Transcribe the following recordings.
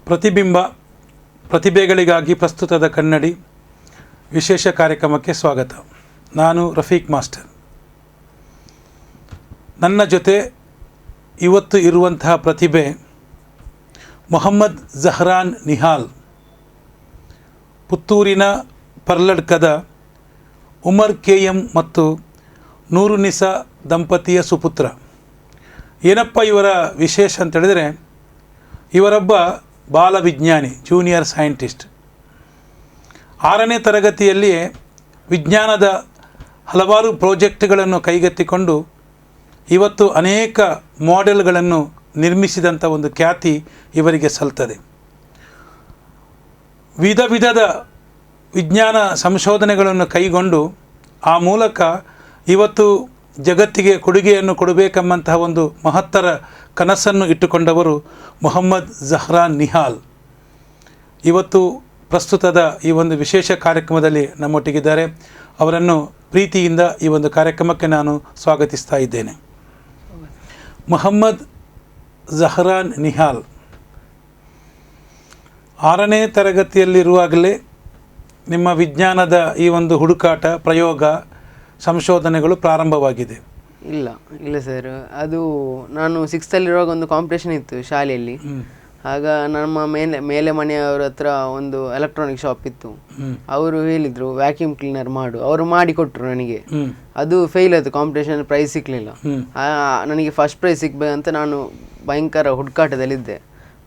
ಪ್ರತಿಬಿಂಬ ಪ್ರತಿಭೆಗಳಿಗಾಗಿ ಪ್ರಸ್ತುತದ ಕನ್ನಡಿ ವಿಶೇಷ ಕಾರ್ಯಕ್ರಮಕ್ಕೆ ಸ್ವಾಗತ. ನಾನು ರಫೀಕ್ ಮಾಸ್ಟರ್. ನನ್ನ ಜೊತೆ ಇವತ್ತು ಇರುವಂತಹ ಪ್ರತಿಭೆ ಮೊಹಮ್ಮದ್ ಜಹ್ರಾನ್ ನಿಹಾಲ್, ಪುತ್ತೂರಿನ ಪರ್ಲಡ್ಕದ ಉಮರ್ KM ಮತ್ತು ನೂರುನಿಸಾ ದಂಪತಿಯ ಸುಪುತ್ರ. ಏನಪ್ಪ ಇವರ ವಿಶೇಷ ಅಂತ ಹೇಳಿದರೆ, ಇವರೊಬ್ಬ ಬಾಲವಿಜ್ಞಾನಿ, ಜೂನಿಯರ್ ಸೈಂಟಿಸ್ಟ್. 6ನೇ ತರಗತಿಯಲ್ಲಿಯೇ ವಿಜ್ಞಾನದ ಹಲವಾರು ಪ್ರಾಜೆಕ್ಟ್ಗಳನ್ನು ಕೈಗೆತ್ತಿಕೊಂಡು ಇವತ್ತು ಅನೇಕ ಮಾಡೆಲ್ಗಳನ್ನು ನಿರ್ಮಿಸಿದಂಥ ಒಂದು ಖ್ಯಾತಿ ಇವರಿಗೆ ಸಲ್ತದೆ. ವಿಧ ವಿಧದ ವಿಜ್ಞಾನ ಸಂಶೋಧನೆಗಳನ್ನು ಕೈಗೊಂಡು ಆ ಮೂಲಕ ಇವತ್ತು ಜಗತ್ತಿಗೆ ಕೊಡುಗೆಯನ್ನು ಕೊಡಬೇಕೆಂಬಂತಹ ಒಂದು ಮಹತ್ತರ ಕನಸನ್ನು ಇಟ್ಟುಕೊಂಡವರು ಮೊಹಮ್ಮದ್ ಜಹ್ರಾನ್ ನಿಹಾಲ್. ಇವತ್ತು ಪ್ರಸ್ತುತದ ಈ ಒಂದು ವಿಶೇಷ ಕಾರ್ಯಕ್ರಮದಲ್ಲಿ ನಮ್ಮೊಟ್ಟಿಗಿದ್ದಾರೆ. ಅವರನ್ನು ಪ್ರೀತಿಯಿಂದ ಈ ಒಂದು ಕಾರ್ಯಕ್ರಮಕ್ಕೆ ನಾನು ಸ್ವಾಗತಿಸ್ತಾ ಇದ್ದೇನೆ. ಮೊಹಮ್ಮದ್ ಜಹ್ರಾನ್ ನಿಹಾಲ್ 6ನೇ ತರಗತಿಯಲ್ಲಿರುವಾಗಲೇ ನಿಮ್ಮ ವಿಜ್ಞಾನದ ಈ ಒಂದು ಹುಡುಕಾಟ, ಪ್ರಯೋಗ, ಸಂಶೋಧನೆಗಳು ಪ್ರಾರಂಭವಾಗಿದೆ. ಇಲ್ಲ ಸರ್, ಅದು ನಾನು 6th ಒಂದು ಕಾಂಪಿಟೇಷನ್ ಇತ್ತು ಶಾಲೆಯಲ್ಲಿ. ಆಗ ನಮ್ಮ ಮೇಲೆ ಮನೆಯವರ ಹತ್ರ ಒಂದು ಎಲೆಕ್ಟ್ರಾನಿಕ್ ಶಾಪ್ ಇತ್ತು. ಅವರು ಹೇಳಿದರು ವ್ಯಾಕ್ಯೂಮ್ ಕ್ಲೀನರ್ ಮಾಡು. ಅವರು ಮಾಡಿಕೊಟ್ರು ನನಗೆ. ಅದು ಫೇಲ್ ಆಯಿತು, ಕಾಂಪಿಟೇಷನ್ ಪ್ರೈಸ್ ಸಿಕ್ಕಲಿಲ್ಲ. ನನಗೆ ಫಸ್ಟ್ ಪ್ರೈಸ್ ಸಿಗಬೇಕಂತ ನಾನು ಭಯಂಕರ ಹುಡುಕಾಟದಲ್ಲಿದ್ದೆ.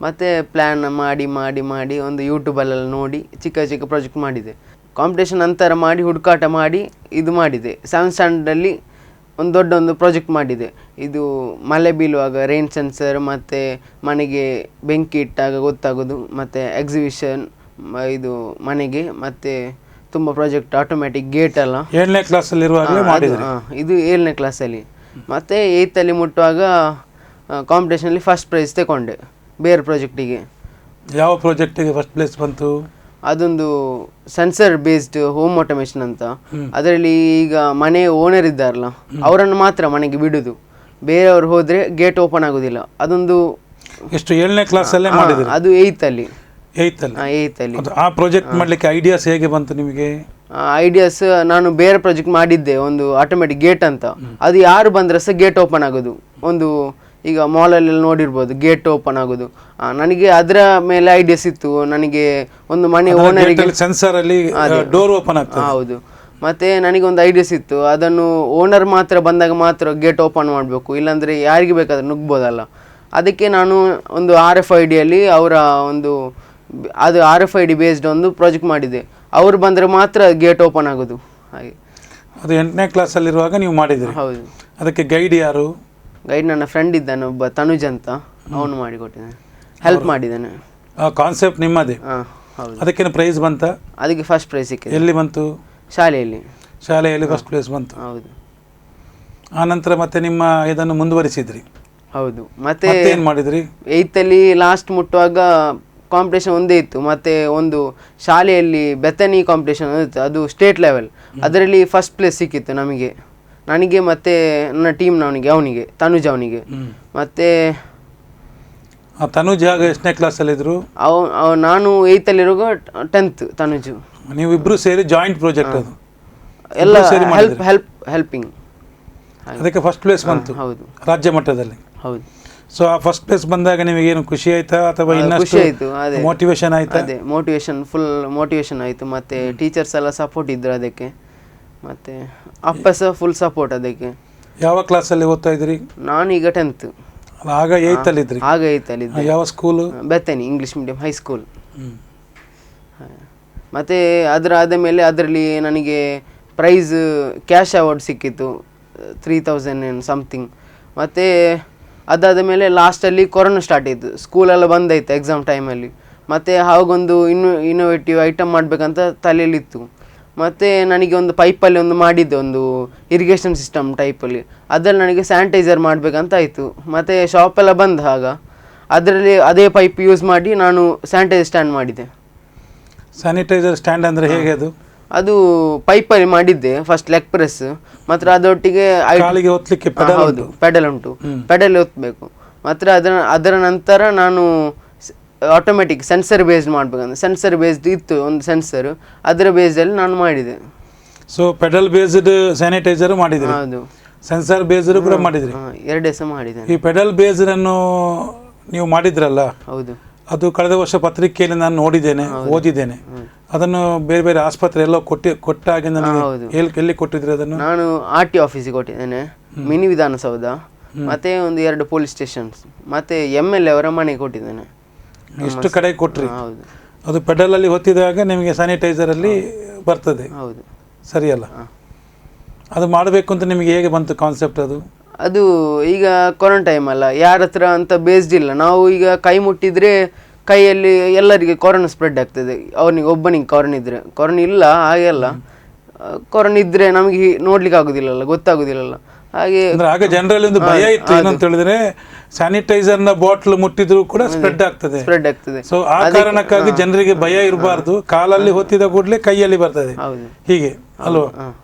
ಮತ್ತು ಪ್ಲ್ಯಾನ್ ಮಾಡಿ ಮಾಡಿ ಮಾಡಿ ಒಂದು ಯೂಟ್ಯೂಬಲ್ಲೆಲ್ಲ ನೋಡಿ ಚಿಕ್ಕ ಚಿಕ್ಕ ಪ್ರಾಜೆಕ್ಟ್ ಮಾಡಿದೆ. ಕಾಂಪಿಟೇಷನ್ ನಂತರ ಮಾಡಿ ಹುಡುಕಾಟ ಮಾಡಿ ಇದು ಮಾಡಿದೆ. 7th ಸ್ಟ್ಯಾಂಡರ್ಡಲ್ಲಿ ಒಂದು ಪ್ರಾಜೆಕ್ಟ್ ಮಾಡಿದೆ. ಇದು ಮಳೆ ಬೀಳುವಾಗ ರೈನ್ ಸೆನ್ಸರ್, ಮತ್ತು ಮನೆಗೆ ಬೆಂಕಿ ಇಟ್ಟಾಗ ಗೊತ್ತಾಗೋದು, ಮತ್ತು ಎಕ್ಸಿಬಿಷನ್ ಇದು ಮನೆಗೆ, ಮತ್ತು ತುಂಬ ಪ್ರಾಜೆಕ್ಟ್, ಆಟೋಮ್ಯಾಟಿಕ್ ಗೇಟ್ ಎಲ್ಲ 7ನೇ ಕ್ಲಾಸಲ್ಲಿರುವಾಗಲೇ ಮಾಡಿದೆ. ಇದು 7ನೇ ಕ್ಲಾಸಲ್ಲಿ. ಮತ್ತು 8th ಮುಟ್ಟುವಾಗ ಕಾಂಪಿಟೇಷನಲ್ಲಿ ಫಸ್ಟ್ ಪ್ರೈಸ್ ತಗೊಂಡೆ ಬೇರೆ ಪ್ರಾಜೆಕ್ಟಿಗೆ. ಯಾವ ಪ್ರಾಜೆಕ್ಟಿಗೆ ಫಸ್ಟ್ ಪ್ಲೇಸ್ ಬಂತು? ಅದೊಂದು ಸೆನ್ಸರ್ ಬೇಸ್ಡ್ ಹೋಮ್ ಆಟೋಮೇಷನ್ ಅಂತ. ಅದರಲ್ಲಿ ಈಗ ಮನೆ ಓನರ್ ಇದ್ದಾರಲ್ಲ, ಅವರನ್ನು ಮಾತ್ರ ಮನೆಗೆ ಬಿಡುದು, ಬೇರೆಯವರು ಹೋದರೆ ಗೇಟ್ ಓಪನ್ ಆಗೋದಿಲ್ಲ. ಅದೊಂದು ಎಷ್ಟು 7ನೇ ಕ್ಲಾಸಲ್ಲೇ ಮಾಡಿದ್ರಿ? ಅದು 8th ಅಲ್ಲಿ. ಆ ಪ್ರಾಜೆಕ್ಟ್ ಮಾಡಲಿಕ್ಕೆ ಐಡಿಯಾಸ್ ಹೇಗೆ ಬಂತು ನಿಮಗೆ? ಐಡಿಯಾಸ್ ನಾನು ಬೇರೆ ಪ್ರಾಜೆಕ್ಟ್ ಮಾಡಿದ್ದೆ, ಒಂದು ಆಟೋಮೆಟಿಕ್ ಗೇಟ್ ಅಂತ. ಅದು ಯಾರು ಬಂದ್ರೆ ಸಹ ಗೇಟ್ ಓಪನ್ ಆಗೋದು. ಒಂದು ಈಗ ಮಾಲಲ್ಲೆಲ್ಲ ನೋಡಿರ್ಬೋದು, ಗೇಟ್ ಓಪನ್ ಆಗೋದು. ನನಗೆ ಅದರ ಮೇಲೆ ಐಡಿಯಾಸ್ ಇತ್ತು. ನನಗೆ ಒಂದು ಮನೆ ಓನರಿಗೆ ಸೆನ್ಸರ್ ಅಲ್ಲಿ ಡೋರ್ ಓಪನ್ ಆಗ್ತದೆ. ಹೌದು. ಮತ್ತೆ ನನಗೆ ಒಂದು ಐಡಿಯಾಸ್ ಇತ್ತು, ಅದನ್ನು ಓನರ್ ಮಾತ್ರ ಬಂದಾಗ ಮಾತ್ರ ಗೇಟ್ ಓಪನ್ ಮಾಡಬೇಕು, ಇಲ್ಲಾಂದರೆ ಯಾರಿಗೆ ಬೇಕಾದ್ರೆ ನುಗ್ಬೋದಲ್ಲ. ಅದಕ್ಕೆ ನಾನು ಒಂದು RFIDಯಲ್ಲಿ ಅವರ ಒಂದು ಅದು RFID ಬೇಸ್ಡ್ ಒಂದು ಪ್ರಾಜೆಕ್ಟ್ ಮಾಡಿದೆ. ಅವರು ಬಂದರೆ ಮಾತ್ರ ಗೇಟ್ ಓಪನ್ ಆಗೋದು. ಹಾಗೆ ಅದು 8ನೇ ಕ್ಲಾಸಲ್ಲಿರುವಾಗ ನೀವು ಮಾಡಿದ್ರಿ? ಹೌದು. ಅದಕ್ಕೆ ಗೈಡ್ ಯಾರು? ಗೈಡ್ ನನ್ನ ಫ್ರೆಂಡ್ ಇದ್ದಾನೆ ಒಬ್ಬ, ತನುಜ್ ಅಂತ. ಅವನು ಮಾಡಿಕೊಟ್ಟಿದ್ದಾನೆ, ಹೆಲ್ಪ್ ಮಾಡಿದ್ದಾನೆ. ಕಾನ್ಸೆಪ್ಟ್ ನಿಮ್ಮದೇ? ಹೌದು. ಅದಕ್ಕೇನು ಪ್ರೈಸ್ ಬಂತ? ಅದಕ್ಕೆ ಫಸ್ಟ್ ಪ್ರೈಸ್ ಸಿಕ್ಕಿದೆ. ಎಲ್ಲಿ ಬಂತು? ಶಾಲೆಯಲ್ಲಿ ಫಸ್ಟ್ ಪ್ಲೇಸ್ ಬಂತು. ಹೌದು. ಆನಂತರ ಮತ್ತೆ ನಿಮ್ಮ ಇದನ್ನು ಮುಂದುವರಿಸಿದ್ರಿ? ಹೌದು. ಮತ್ತೆ ಏನು ಮಾಡಿದ್ರಿ? 8th ಲಾಸ್ಟ್ ಮುಟ್ಟುವಾಗ ಕಾಂಪಿಟೇಷನ್ ಒಂದೇ ಇತ್ತು. ಮತ್ತು ಒಂದು ಶಾಲೆಯಲ್ಲಿ ಬೆತನಿ ಕಾಂಪಿಟೇಷನ್ ಇತ್ತು, ಅದು ಸ್ಟೇಟ್ ಲೆವೆಲ್. ಅದರಲ್ಲಿ ಫಸ್ಟ್ ಪ್ಲೇಸ್ ಸಿಕ್ಕಿತ್ತು ನನಗೆ ಮತ್ತು ನನ್ನ ಟೀಮ್ನವನಿಗೆ, ತನುಜ್ ಅವನಿಗೆ. ಮತ್ತು ತನುಜ್ ಆಗ ಎಷ್ಟನೇ ಕ್ಲಾಸಲ್ಲಿದ್ದರು? ನಾನು 8th 10th. ತನುಜು ನೀವು ಇಬ್ಬರು ಸೇರಿ ಜಾಯಿಂಟ್ ಪ್ರಾಜೆಕ್ಟ್ ಅದು ಎಲ್ಲ ಹೆಲ್ಪಿಂಗ್. ಅದಕ್ಕೆ ಫಸ್ಟ್ ಪ್ಲೇಸ್ ಬಂತು. ಹೌದು, ರಾಜ್ಯ ಮಟ್ಟದಲ್ಲಿ. ಹೌದು. ಸೊ ಆ ಫಸ್ಟ್ ಪ್ಲೇಸ್ ಬಂದಾಗ ನಿಮಗೇನು ಖುಷಿ ಆಯ್ತಾ ಅಥವಾ ಖುಷಿ ಆಯಿತು? ಅದೇ ಮೋಟಿವೇಶನ್ ಆಯ್ತಾ? ಅದೇ ಮೋಟಿವೇಶನ್, ಫುಲ್ ಮೋಟಿವೇಶನ್ ಆಯಿತು. ಮತ್ತು ಟೀಚರ್ಸ್ ಎಲ್ಲ ಸಪೋರ್ಟ್ ಇದ್ರು ಅದಕ್ಕೆ, ಮತ್ತು ಅಪ್ಪ ಸಹ ಫುಲ್ ಸಪೋರ್ಟ್ ಅದಕ್ಕೆ. ಯಾವ ಕ್ಲಾಸಲ್ಲಿ ಓದ್ತಾ ಇದ್ರಿ? ನಾನೀಗ 10th. ಆಗ 8th ಅಲ್ಲಿದ್ರಿ? ಆಗ 8th ಅಲ್ಲಿದ್ದೆ. ಯಾವ school? Bethany English medium high school. ಮತ್ತು ಆದ ಮೇಲೆ ಅದರಲ್ಲಿ ನನಗೆ ಪ್ರೈಸ್ ಕ್ಯಾಶ್ ಅವಾರ್ಡ್ ಸಿಕ್ಕಿತ್ತು, 3000 ಸಮಥಿಂಗ್. ಮತ್ತು ಅದಾದ ಮೇಲೆ ಲಾಸ್ಟಲ್ಲಿ ಕೊರೋನಾ ಸ್ಟಾರ್ಟ್ ಆಯಿತು, ಸ್ಕೂಲೆಲ್ಲ ಬಂದಾಯಿತು ಎಕ್ಸಾಮ್ ಟೈಮಲ್ಲಿ. ಮತ್ತು ಹಾಗೊಂದು ಇನ್ನೋವೇಟಿವ್ ಐಟಮ್ ಮಾಡಬೇಕಂತ ತಲೆಯಲ್ಲಿತ್ತು. ಮತ್ತು ನನಗೆ ಒಂದು ಪೈಪಲ್ಲಿ ಒಂದು ಮಾಡಿದ್ದೆ, ಒಂದು ಇರಿಗೇಷನ್ ಸಿಸ್ಟಮ್ ಟೈಪಲ್ಲಿ. ಅದರಲ್ಲಿ ನನಗೆ ಸ್ಯಾನಿಟೈಸರ್ ಮಾಡಬೇಕಂತ ಆಯಿತು. ಮತ್ತು ಶಾಪೆಲ್ಲ ಬಂದ ಆಗ ಅದರಲ್ಲಿ ಅದೇ ಪೈಪ್ ಯೂಸ್ ಮಾಡಿ ನಾನು ಸ್ಯಾನಿಟೈಸರ್ ಸ್ಟ್ಯಾಂಡ್ ಮಾಡಿದೆ. ಸ್ಯಾನಿಟೈಸರ್ ಸ್ಟ್ಯಾಂಡ್ ಅಂದರೆ ಹೇಗೆ ಅದು? ಅದು ಪೈಪಲ್ಲಿ ಮಾಡಿದ್ದೆ ಫಸ್ಟ್ ಲೆಗ್ ಪ್ರೆಸ್, ಮಾತ್ರ ಅದರೊಟ್ಟಿಗೆ ಹೌದು ಪೆಡಲ್ ಉಂಟು, ಪೆಡಲ್ ಒತ್ತಬೇಕು. ಮಾತ್ರ ಅದರ ನಂತರ ನಾನು ಆಟೋಮೆಟಿಕ್ ಸೆನ್ಸರ್ ಬೇಸ್ಡ್ ಮಾಡ್ಬೇಕಂದ್ರೆ ಸೆನ್ಸರ್ ಬೇಸ್ಡ್ ಇತ್ತು ಒಂದು ಸೆನ್ಸರ್, ಅದರ ಬೇಸ್ಡಲ್ಲಿ ನಾನು ಮಾಡಿದೆ. ಸೊ ಪೆಡಲ್ ಬೇಸ್ಡ್ ಸ್ಯಾನಿಟೈಸರ್ ಮಾಡಿದ್ರಿ, ಹೌದು. ಸೆನ್ಸರ್ ಬೇಸ್ಡ್ ಕೂಡ ಮಾಡಿದ್ರಿ. 2 ಸಹ ಮಾಡಿದ್ದೇನೆ. ಈ ಪೆಡಲ್ ಬೇಸ್ಡ್ ಅನ್ನು ನೀವು ಮಾಡಿದ್ರಲ್ಲ, ಹೌದು. ಅದು ಕಳೆದ ವರ್ಷ ಪತ್ರಿಕೆಯಲ್ಲಿ ನಾನು ನೋಡಿದ್ದೇನೆ, ಓದಿದ್ದೇನೆ. ಅದನ್ನು ಬೇರೆ ಬೇರೆ ಆಸ್ಪತ್ರೆ ಎಲ್ಲ ಕೊಟ್ಟಾಗಿ ನನಗೆ ಎಲ್ಲಿ ಕೊಟ್ಟಿದ್ರಿ ಅದನ್ನು? ನಾನು RT ಆಫೀಸಿಗೆ ಕೊಟ್ಟಿದ್ದೇನೆ, ಮಿನಿ ವಿಧಾನಸೌಧ, ಮತ್ತೆ ಒಂದು 2 ಪೊಲೀಸ್ ಸ್ಟೇಷನ್ಸ್, ಮತ್ತೆ MLA ಅವರ ಮನೆಗೆ ಕೊಟ್ಟಿದ್ದೇನೆ. ಇಷ್ಟು ಕಡೆ ಕೊಟ್ರಿ? ಹೌದು. ಅದು ಪೆಡಲ್ ಅಲ್ಲಿ ಹೊತ್ತಿದಾಗ ನಿಮಗೆ ಸ್ಯಾನಿಟೈಸರ್ ಅಲ್ಲಿ ಬರ್ತದೆ. ಹೌದು. ಸರಿಯಲ್ಲ? ಅದು ಮಾಡಬೇಕು ಅಂತ ನಿಮಗೆ ಹೇಗೆ ಬಂತು ಕಾನ್ಸೆಪ್ಟ್? ಅದು ಈಗ ಕೊರೋನಾ ಟೈಮ್ ಅಲ್ಲ, ಯಾರ ಹತ್ರ ಅಂತ ಬೇಸ್ಡ್ ಇಲ್ಲ. ನಾವು ಈಗ ಕೈ ಮುಟ್ಟಿದ್ರೆ ಕೈಯಲ್ಲಿ ಎಲ್ಲರಿಗೆ ಕೊರೋನಾ ಸ್ಪ್ರೆಡ್ ಆಗ್ತದೆ. ಅವನಿಗೆ ಒಬ್ಬನಿಗೆ ಕೊರೋನಾ ಇದ್ರೆ, ಕೊರೋನಾ ಇಲ್ಲ ಹಾಗೆಲ್ಲ, ಕೊರೋನಾ ಇದ್ರೆ ನಮಗೆ ನೋಡ್ಲಿಕ್ಕೆ ಆಗುದಿಲ್ಲಲ್ಲ, ಗೊತ್ತಾಗುದಿಲ್ಲಲ್ಲ. ಹಾಗೆ ಆಗ ಜನರಲ್ಲಿ ಒಂದು ಭಯ ಇತ್ತು, ಏನಂತ ಹೇಳಿದ್ರೆ ಸ್ಯಾನಿಟೈಸರ್ ನ ಬಾಟ್ಲ್ ಮುಟ್ಟಿದ್ರು ಕೂಡ ಸ್ಪ್ರೆಡ್ ಆಗ್ತದೆ. ಸೊ ಆ ಕಾರಣಕ್ಕಾಗಿ ಜನರಿಗೆ ಭಯ ಇರಬಾರ್ದು, ಕಾಲಲ್ಲಿ ಹೊತ್ತಿದ ಕೂಡಲೇ ಕೈಯಲ್ಲಿ ಬರ್ತದೆ ಹೀಗೆ ಅಲ್ವಾ?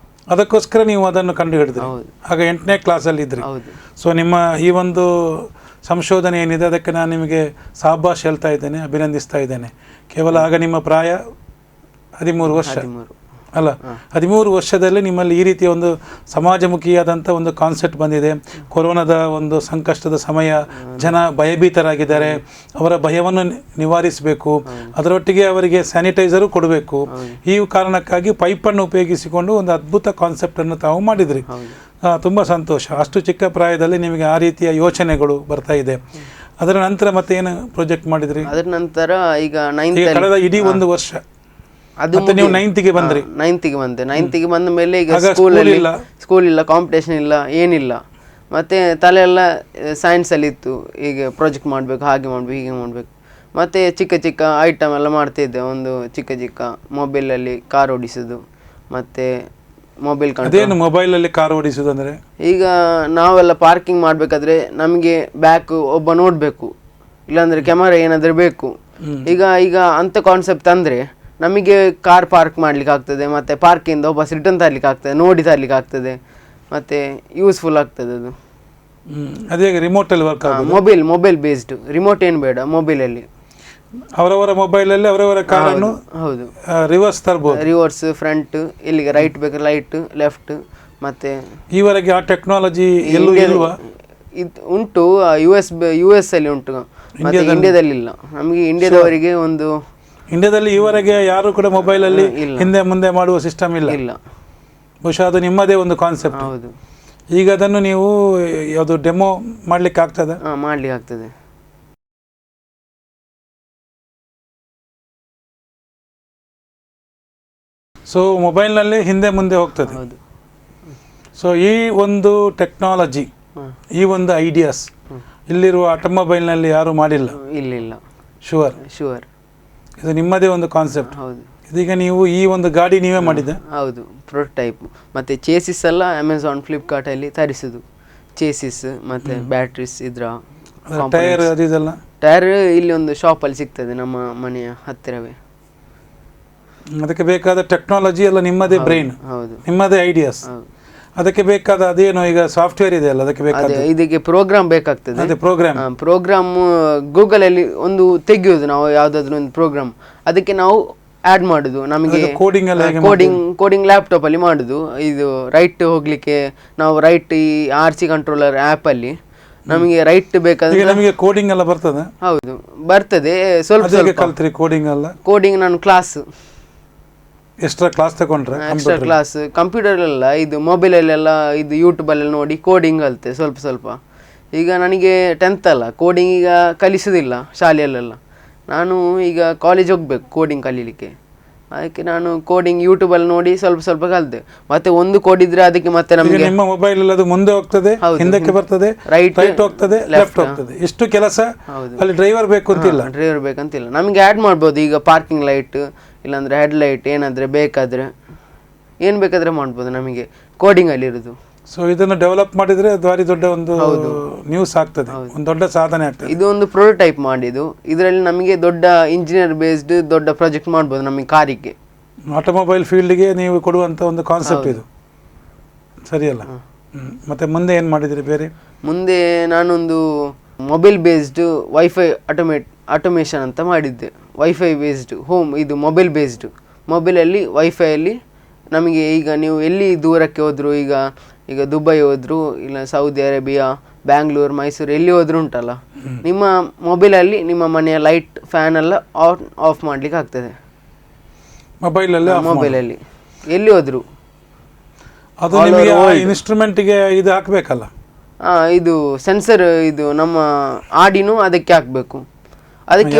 ಅದಕ್ಕೋಸ್ಕರ ನೀವು ಅದನ್ನು ಕಂಡು ಹಿಡಿದ್ರಿ. ಆಗ 8ನೇ ಕ್ಲಾಸಲ್ಲಿ ಇದ್ರಿ. ಸೊ ನಿಮ್ಮ ಈ ಒಂದು ಸಂಶೋಧನೆ ಏನಿದೆ ಅದಕ್ಕೆ ನಾನು ನಿಮಗೆ ಸಾಬಾಷ್ ಹೇಳ್ತಾ ಇದ್ದೇನೆ, ಅಭಿನಂದಿಸ್ತಾ ಇದ್ದೇನೆ. ಕೇವಲ ಆಗ ನಿಮ್ಮ ಪ್ರಾಯ 13 ವರ್ಷ ಅಲ್ಲ, 13 ವರ್ಷದಲ್ಲಿ ನಿಮ್ಮಲ್ಲಿ ಈ ರೀತಿಯ ಒಂದು ಸಮಾಜಮುಖಿಯಾದಂಥ ಒಂದು ಕಾನ್ಸೆಪ್ಟ್ ಬಂದಿದೆ. ಕೊರೋನಾದ ಒಂದು ಸಂಕಷ್ಟದ ಸಮಯ, ಜನ ಭಯಭೀತರಾಗಿದ್ದಾರೆ, ಅವರ ಭಯವನ್ನು ನಿವಾರಿಸಬೇಕು, ಅದರೊಟ್ಟಿಗೆ ಅವರಿಗೆ ಸ್ಯಾನಿಟೈಸರು ಕೊಡಬೇಕು. ಈ ಕಾರಣಕ್ಕಾಗಿ ಪೈಪನ್ನು ಉಪಯೋಗಿಸಿಕೊಂಡು ಒಂದು ಅದ್ಭುತ ಕಾನ್ಸೆಪ್ಟನ್ನು ತಾವು ಮಾಡಿದ್ರಿ. ತುಂಬ ಸಂತೋಷ. ಅಷ್ಟು ಚಿಕ್ಕ ಪ್ರಾಯದಲ್ಲಿ ನಿಮಗೆ ಆ ರೀತಿಯ ಯೋಚನೆಗಳು ಬರ್ತಾ ಇದೆ. ಅದರ ನಂತರ ಮತ್ತೆ ಏನು ಪ್ರಾಜೆಕ್ಟ್ ಮಾಡಿದ್ರಿ? ಅದರ ನಂತರ ಈಗ ಕಳೆದ ಇಡೀ ಒಂದು ವರ್ಷ ಅದು ನೀವು 9th ಬಂದ್ರಿ? 9th ಬಂದೆ. 9th ಬಂದ ಮೇಲೆ ಈಗ ಸ್ಕೂಲ್ ಇಲ್ಲ, ಕಾಂಪಿಟೇಷನ್ ಇಲ್ಲ, ಏನಿಲ್ಲ. ಮತ್ತೆ ತಲೆ ಎಲ್ಲ ಸೈನ್ಸಲ್ಲಿ ಇತ್ತು, ಈಗ ಪ್ರಾಜೆಕ್ಟ್ ಮಾಡಬೇಕು, ಹಾಗೆ ಮಾಡಬೇಕು, ಹೀಗೆ ಮಾಡಬೇಕು. ಮತ್ತೆ ಚಿಕ್ಕ ಚಿಕ್ಕ ಐಟಮ್ ಎಲ್ಲ ಮಾಡ್ತಿದ್ದೆ. ಒಂದು ಚಿಕ್ಕ ಚಿಕ್ಕ ಮೊಬೈಲಲ್ಲಿ ಕಾರ್ ಓಡಿಸೋದು, ಮತ್ತೆ ಮೊಬೈಲ್ ಅದೇನು ಮೊಬೈಲಲ್ಲಿ ಕಾರ್ ಓಡಿಸೋದು ಅಂದರೆ? ಈಗ ನಾವೆಲ್ಲ ಪಾರ್ಕಿಂಗ್ ಮಾಡಬೇಕಾದ್ರೆ ನಮಗೆ ಬ್ಯಾಕ್ ಒಬ್ಬ ನೋಡಬೇಕು, ಇಲ್ಲಾಂದರೆ ಕ್ಯಾಮರಾ ಏನಾದರೂ ಬೇಕು. ಈಗ ಅಂಥ ಕಾನ್ಸೆಪ್ಟ್ ಅಂದರೆ ನಮಗೆ ಕಾರ್ ಪಾರ್ಕ್ ಮಾಡ್ಲಿಕ್ಕೆ ಆಗ್ತದೆ, ಮತ್ತು ಪಾರ್ಕಿಂದ ವಾಪಸ್ ರಿಟರ್ನ್ ತರಲಿಕ್ಕೆ ಆಗ್ತದೆ, ನೋಡಿ ತರಲಿಕ್ಕೆ ಆಗ್ತದೆ, ಮತ್ತು ಯೂಸ್ಫುಲ್ ಆಗ್ತದೆ ಅದು. ಅದೇ ರಿಮೋಟಲ್ಲಿ ವರ್ಕ್ ಆಗುತ್ತೆ. ಮೊಬೈಲ್ ಬೇಸ್ಡ್, ರಿಮೋಟ್ ಏನು ಬೇಡ, ಮೊಬೈಲಲ್ಲಿ ಅವರವರ ಮೊಬೈಲಲ್ಲಿ ಅವರವರ ಕಾರನ್ನು ಹೌದು ರಿವರ್ಸ್ ತರಬಹುದು. ರಿವರ್ಸ್, ಫ್ರಂಟ್, ಇಲ್ಲಿಗೆ ರೈಟ್ ಬೇಕು, ರೈಟ್, ಲೆಫ್ಟ್. ಮತ್ತೆ ಈವರೆಗೆ ಆ ಟೆಕ್ನಾಲಜಿ ಎಲ್ಲೂ ಇಲ್ವಾ? ಉಂಟು, US ಅಲ್ಲಿ ಉಂಟು, ಮತ್ತೆ ಇಂಡಿಯಾದಲ್ಲಿ ಇಲ್ಲ. ನಮಗೆ ಇಂಡಿಯಾದವರಿಗೆ ಒಂದು ಇಂಡಿಯಾದಲ್ಲಿ ಈವರೆಗೆ ಯಾರು ಕೂಡ ಮೊಬೈಲಲ್ಲಿ ಹಿಂದೆ ಮುಂದೆ ಮಾಡುವ ಸಿಸ್ಟಮ್ ಇಲ್ಲ. ಬಹುಶಃ ಅದು ನಿಮ್ಮದೇ ಒಂದು ಕಾನ್ಸೆಪ್ಟ್. ಹೌದು. ಈಗ ಅದನ್ನು ನೀವು ಯಾವುದು ಡೆಮೋ ಮಾಡ್ಲಿಕ್ಕೆ ಆಗ್ತದೆ? ಮಾಡ್ಲಿಕ್ಕೆ ಆಗ್ತದೆ. ಸೊ ಮೊಬೈಲ್ನಲ್ಲಿ ಹಿಂದೆ ಮುಂದೆ ಹೋಗ್ತದೆ. ಸೊ ಈ ಒಂದು ಟೆಕ್ನಾಲಜಿ, ಈ ಒಂದು ಐಡಿಯಾಸ್ ಇಲ್ಲಿರುವ ಆಟೋಮೊಬೈಲ್ನಲ್ಲಿ ಯಾರು ಮಾಡಿಲ್ಲ? ಇಲ್ಲ. ಶೂರ್ ಇದು ನಿಮ್ಮದೇ ಒಂದು ಕಾನ್ಸೆಪ್ಟ್. ಹೌದು. ಇದೀಗ ನೀವು ಈ ಒಂದು ಗಾಡಿ ನೀವೇ ಮಾಡಿದ್ದೆ? ಹೌದು, ಪ್ರೊಟೋಟೈಪ್. ಮತ್ತು ಚೇಸಿಸ್ ಎಲ್ಲ ಅಮೆಝಾನ್, ಫ್ಲಿಪ್ಕಾರ್ಟಲ್ಲಿ ತರಿಸೋದು. ಚೇಸಿಸ್ ಮತ್ತು ಬ್ಯಾಟ್ರೀಸ್, ಇದ್ರ ಟೈರ್ ಅದೆಲ್ಲ. ಟೈರ್ ಇಲ್ಲಿ ಒಂದು ಶಾಪಲ್ಲಿ ಸಿಗ್ತದೆ, ನಮ್ಮ ಮನೆಯ ಹತ್ತಿರವೇ. ಅದಕ್ಕೆ ಬೇಕಾದ ಟೆಕ್ನಾಲಜಿ ಎಲ್ಲ ನಿಮ್ಮದೇ ಬ್ರೈನ್, ನಿಮ್ಮದೇ ಐಡಿಯಾಸ್. ಅದಕ್ಕೆ ಬೇಕಾದ ಅದೇನೋ ಈಗ ಸಾಫ್ಟ್ವೇರ್ ಇದೆ ಅಲ್ಲ, ಅದಕ್ಕೆ ಬೇಕಾದ ಇದಕ್ಕೆ ಪ್ರೋಗ್ರಾಮ್ ಬೇಕಾಗ್ತದೆ. ಅದೇ ಪ್ರೋಗ್ರಾಮ್ ಗೂಗಲಲ್ಲಿ ಒಂದು ತೆಗೆಯೋದು ನಾವು, ಯಾವುದಾದ್ರೂ ಒಂದು ಪ್ರೋಗ್ರಾಮ್, ಅದಕ್ಕೆ ನಾವು ಆ್ಯಡ್ ಮಾಡೋದು. ನಮಗೆ ಕೋಡಿಂಗ್ ಲ್ಯಾಪ್ಟಾಪಲ್ಲಿ ಮಾಡೋದು. ಇದು ರೈಟ್ ಹೋಗ್ಲಿಕ್ಕೆ ನಾವು ರೈಟ್, ಈ RC ಕಂಟ್ರೋಲರ್ ಆ್ಯಪಲ್ಲಿ ನಮಗೆ ರೈಟ್ ಬೇಕಾದ್ರೆ ನಮಗೆ ಕೋಡಿಂಗ್ ಎಲ್ಲ ಬರ್ತದೆ. ಹೌದು, ಬರ್ತದೆ. ಸ್ವಲ್ಪ ಕಲ್ತ್ರಿ ಕೋಡಿಂಗ್ ಎಲ್ಲ? ಕೋಡಿಂಗ್ ನಾನು ಕ್ಲಾಸ್, ಎಕ್ಸ್ಟ್ರಾ ಕ್ಲಾಸ್ ತಗೊಂಡ್ರೆ? ಎಕ್ಸ್ಟ್ರಾ ಕ್ಲಾಸ್ ಕಂಪ್ಯೂಟರಲ್ಲ, ಇದು ಮೊಬೈಲಲ್ಲೆಲ್ಲ, ಇದು ಯೂಟ್ಯೂಬಲ್ಲಿ ನೋಡಿ ಕೋಡಿಂಗ್ ಕಲಿತೆ ಸ್ವಲ್ಪ. ಈಗ ನನಗೆ 10th ಅಲ್ಲ, ಕೋಡಿಂಗ್ ಈಗ ಕಲಿಸೋದಿಲ್ಲ ಶಾಲೆಯಲ್ಲೆಲ್ಲ. ನಾನು ಈಗ ಕಾಲೇಜ್ ಹೋಗ್ಬೇಕು ಕೋಡಿಂಗ್ ಕಲೀಲಿಕ್ಕೆ. ಅದಕ್ಕೆ ನಾನು ಕೋಡಿಂಗ್ ಯೂಟ್ಯೂಬಲ್ಲಿ ನೋಡಿ ಸ್ವಲ್ಪ ಕಲಿತೆ. ಮತ್ತೆ ಒಂದು ಕೋಡ್ ಇದ್ರೆ ಅದಕ್ಕೆ ಮತ್ತೆ ನಮಗೆ ನಿಮ್ಮ ಮೊಬೈಲ್ ಅದು ಮುಂದೆ ಹೋಗ್ತದೆ, ಹಿಂದಕ್ಕೆ ಬರ್ತದೆ, ರೈಟ್ ಹೋಗ್ತದೆ, ಲೆಫ್ಟ್ ಹೋಗ್ತದೆ. ಎಷ್ಟು ಕೆಲಸ ಅಲ್ಲಿ ಡ್ರೈವರ್ ಬೇಕು ಅಂತಿಲ್ಲ. ನಮಗೆ ಆ್ಯಡ್ ಮಾಡ್ಬೋದು. ಈಗ ಪಾರ್ಕಿಂಗ್ ಲೈಟ್, ಇಲ್ಲಾಂದರೆ ಹೆಡ್ ಲೈಟ್, ಏನಾದರೆ ಬೇಕಾದರೆ ಏನು ಬೇಕಾದರೆ ಮಾಡ್ಬೋದು ನಮಗೆ ಕೋಡಿಂಗಲ್ಲಿ ಇರೋದು. ಸೊ ಇದನ್ನು ಡೆವಲಪ್ ಮಾಡಿದರೆ ಭಾರಿ ದೊಡ್ಡ ಒಂದು ನ್ಯೂಸ್ ಆಗ್ತದೆ, ಒಂದು ದೊಡ್ಡ ಸಾಧನೆ ಆಗ್ತದೆ. ಇದು ಒಂದು ಪ್ರೋಟೋಟೈಪ್ ಮಾಡಿದ್ದು. ಇದರಲ್ಲಿ ನಮಗೆ ದೊಡ್ಡ ಇಂಜಿನಿಯರ್ ಬೇಸ್ಡ್ ದೊಡ್ಡ ಪ್ರಾಜೆಕ್ಟ್ ಮಾಡ್ಬೋದು ನಮಗೆ ಕಾರಿಗೆ. ಆಟೋಮೊಬೈಲ್ ಫೀಲ್ಡ್ಗೆ ನೀವು ಕೊಡುವಂಥ ಒಂದು ಕಾನ್ಸೆಪ್ಟ್ ಇದು, ಸರಿಯಲ್ಲ? ಮತ್ತೆ ಮುಂದೆ ಏನು ಮಾಡಿದ್ರಿ ಬೇರೆ? ಮುಂದೆ ನಾನೊಂದು ಮೊಬೈಲ್ ಬೇಸ್ಡ್ ವೈಫೈ ಆಟೋಮೇಷನ್ ಅಂತ ಮಾಡಿದ್ದೆ, ವೈಫೈ ಬೇಸ್ಡ್ ಹೋಮ್, ಇದು ಮೊಬೈಲ್ ಬೇಸ್ಡು. ಮೊಬೈಲಲ್ಲಿ ವೈಫೈಯಲ್ಲಿ ನಮಗೆ ಈಗ ನೀವು ಎಲ್ಲಿ ದೂರಕ್ಕೆ ಹೋದರೂ, ಈಗ ದುಬೈ ಹೋದ್ರು, ಇಲ್ಲ ಸೌದಿ ಅರೇಬಿಯಾ, ಬ್ಯಾಂಗ್ಳೂರು, ಮೈಸೂರು, ಎಲ್ಲಿ ಹೋದ್ರೂ ಉಂಟಲ್ಲ, ನಿಮ್ಮ ಮೊಬೈಲಲ್ಲಿ ನಿಮ್ಮ ಮನೆಯ ಲೈಟ್ ಫ್ಯಾನ್ ಎಲ್ಲ ಆಫ್ ಮಾಡಲಿಕ್ಕೆ ಆಗ್ತದೆ ಮೊಬೈಲಲ್ಲಿ ಎಲ್ಲಿ ಹೋದ್ರು. ಅದು ನಿಮಗೆ ಇನ್ಸ್ಟ್ರೂಮೆಂಟ್ಗೆ ಇದು ಹಾಕಬೇಕಲ್ಲ, ಇದು ಸೆನ್ಸರ್, ಇದು ನಮ್ಮ ಆಡಿನೂ ಅದಕ್ಕೆ ಹಾಕಬೇಕು. ಅದಕ್ಕೆ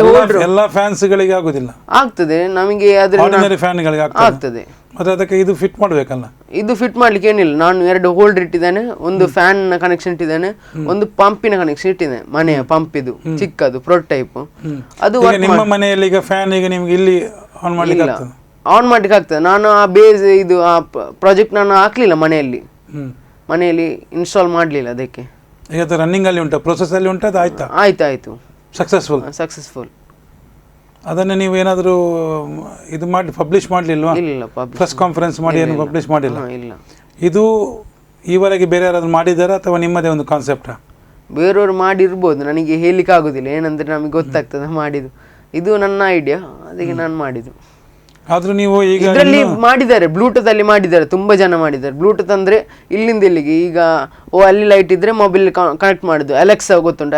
ಎಲ್ಲ ಫ್ಯಾನ್ಸ್ಗಳಿಗೆ ಆಗುದಿಲ್ಲ, ಆಗ್ತದೆ ನಮಗೆ ಆರ್ಡಿನರಿ ಫ್ಯಾನ್ಗಳಿಗೆ ಆಗ್ತದೆ. ಮತ್ತೆ ಅದಕ್ಕೆ ಇದು ಫಿಟ್ ಮಾಡಬೇಕಲ್ಲ. ಇದು ಫಿಟ್ ಮಾಡ್ಲಿಕ್ಕೆ ಏನಿಲ್ಲ, ನಾನು 2 ಹೋಲ್ಡರ್ ಇಟ್ಟಿದ್ದೇನೆ, ಒಂದು ಫ್ಯಾನ್ ಕನೆಕ್ಷನ್ ಇಟ್ಟಿದ್ದೇನೆ, ಒಂದು ಪಂಪಿನ ಕನೆಕ್ಷನ್ ಇಟ್ಟಿದ್ದೇನೆ, ಮನೆಯ ಪಂಪ್ ಇದು ಚಿಕ್ಕದು ಪ್ರೊಟೋಟೈಪ್. ಅದು ನಿಮ್ಮ ಮನೆಯಲ್ಲಿ ಈಗ ಫ್ಯಾನ್ ಈಗ ನಿಮ್ಗೆ ಇಲ್ಲಿ ಆನ್ ಮಾಡ್ಲಿಕ್ಕೆ ಆನ್ ಮಾಡ್ಲಿಕ್ಕೆ ಆಗ್ತದೆ. ನಾನು ಆ ಬೇಸ್ ಇದು ಆ ಪ್ರಾಜೆಕ್ಟ್ ನಾನು ಹಾಕ್ಲಿಲ್ಲ ಮನೆಯಲ್ಲಿ ಇನ್ಸ್ಟಾಲ್ ಮಾಡಲಿಲ್ಲ. ಅದಕ್ಕೆ ಈಗ ರನ್ನಿಂಗ್ ಅಲ್ಲಿ ಉಂಟಾ, ಪ್ರೊಸೆಸ್ ಅಲ್ಲಿ ಉಂಟಾ, ಅದು ಆಯ್ತಾ? ಆಯ್ತು, ಸಕ್ಸಸ್ಫುಲ್. ಅದನ್ನು ನೀವು ಏನಾದರೂ ಇದು ಮಾಡಿ ಪಬ್ಲಿಷ್ ಮಾಡಲಿಲ್ವಾ? ಇಲ್ಲ, ಪ್ರೆಸ್ ಕಾನ್ಫರೆನ್ಸ್ ಮಾಡಿ ಏನು ಪಬ್ಲಿಷ್ ಮಾಡಿಲ್ಲ? ಇಲ್ಲ. ಇದು ಈವರೆಗೆ ಬೇರೆ ಯಾರಾದ್ರೂ ಮಾಡಿದ್ದಾರಾ ಅಥವಾ ನಿಮ್ಮದೇ ಒಂದು ಕಾನ್ಸೆಪ್ಟಾ? ಬೇರೆಯವರು ಮಾಡಿರ್ಬೋದು, ನನಗೆ ಹೇಳಲಿಕ್ಕೆ ಆಗೋದಿಲ್ಲ. ಏನಂದರೆ ನಮಗೆ ಗೊತ್ತಾಗ್ತದೆ ಮಾಡಿದ್ದು, ಇದು ನನ್ನ ಐಡಿಯಾ, ಅದಕ್ಕೆ ನಾನು ಮಾಡಿದ್ದು. ಆದರೂ ನೀವು ಈಗ ಇದರಲ್ಲಿ ಮಾಡಿದ್ದಾರೆ, ಬ್ಲೂಟೂತ್ ಅಲ್ಲಿ ಮಾಡಿದ್ದಾರೆ, ತುಂಬ ಜನ ಮಾಡಿದ್ದಾರೆ. ಬ್ಲೂಟೂತ್ ಅಂದರೆ ಇಲ್ಲಿಂದ ಇಲ್ಲಿಗೆ, ಈಗ ಅಲ್ಲಿ ಲೈಟ್ ಇದ್ರೆ ಮೊಬೈಲ್ ಕನೆಕ್ಟ್ ಮಾಡುದು. ಅಲೆಕ್ಸಾ ಗೊತ್ತುಂಟು,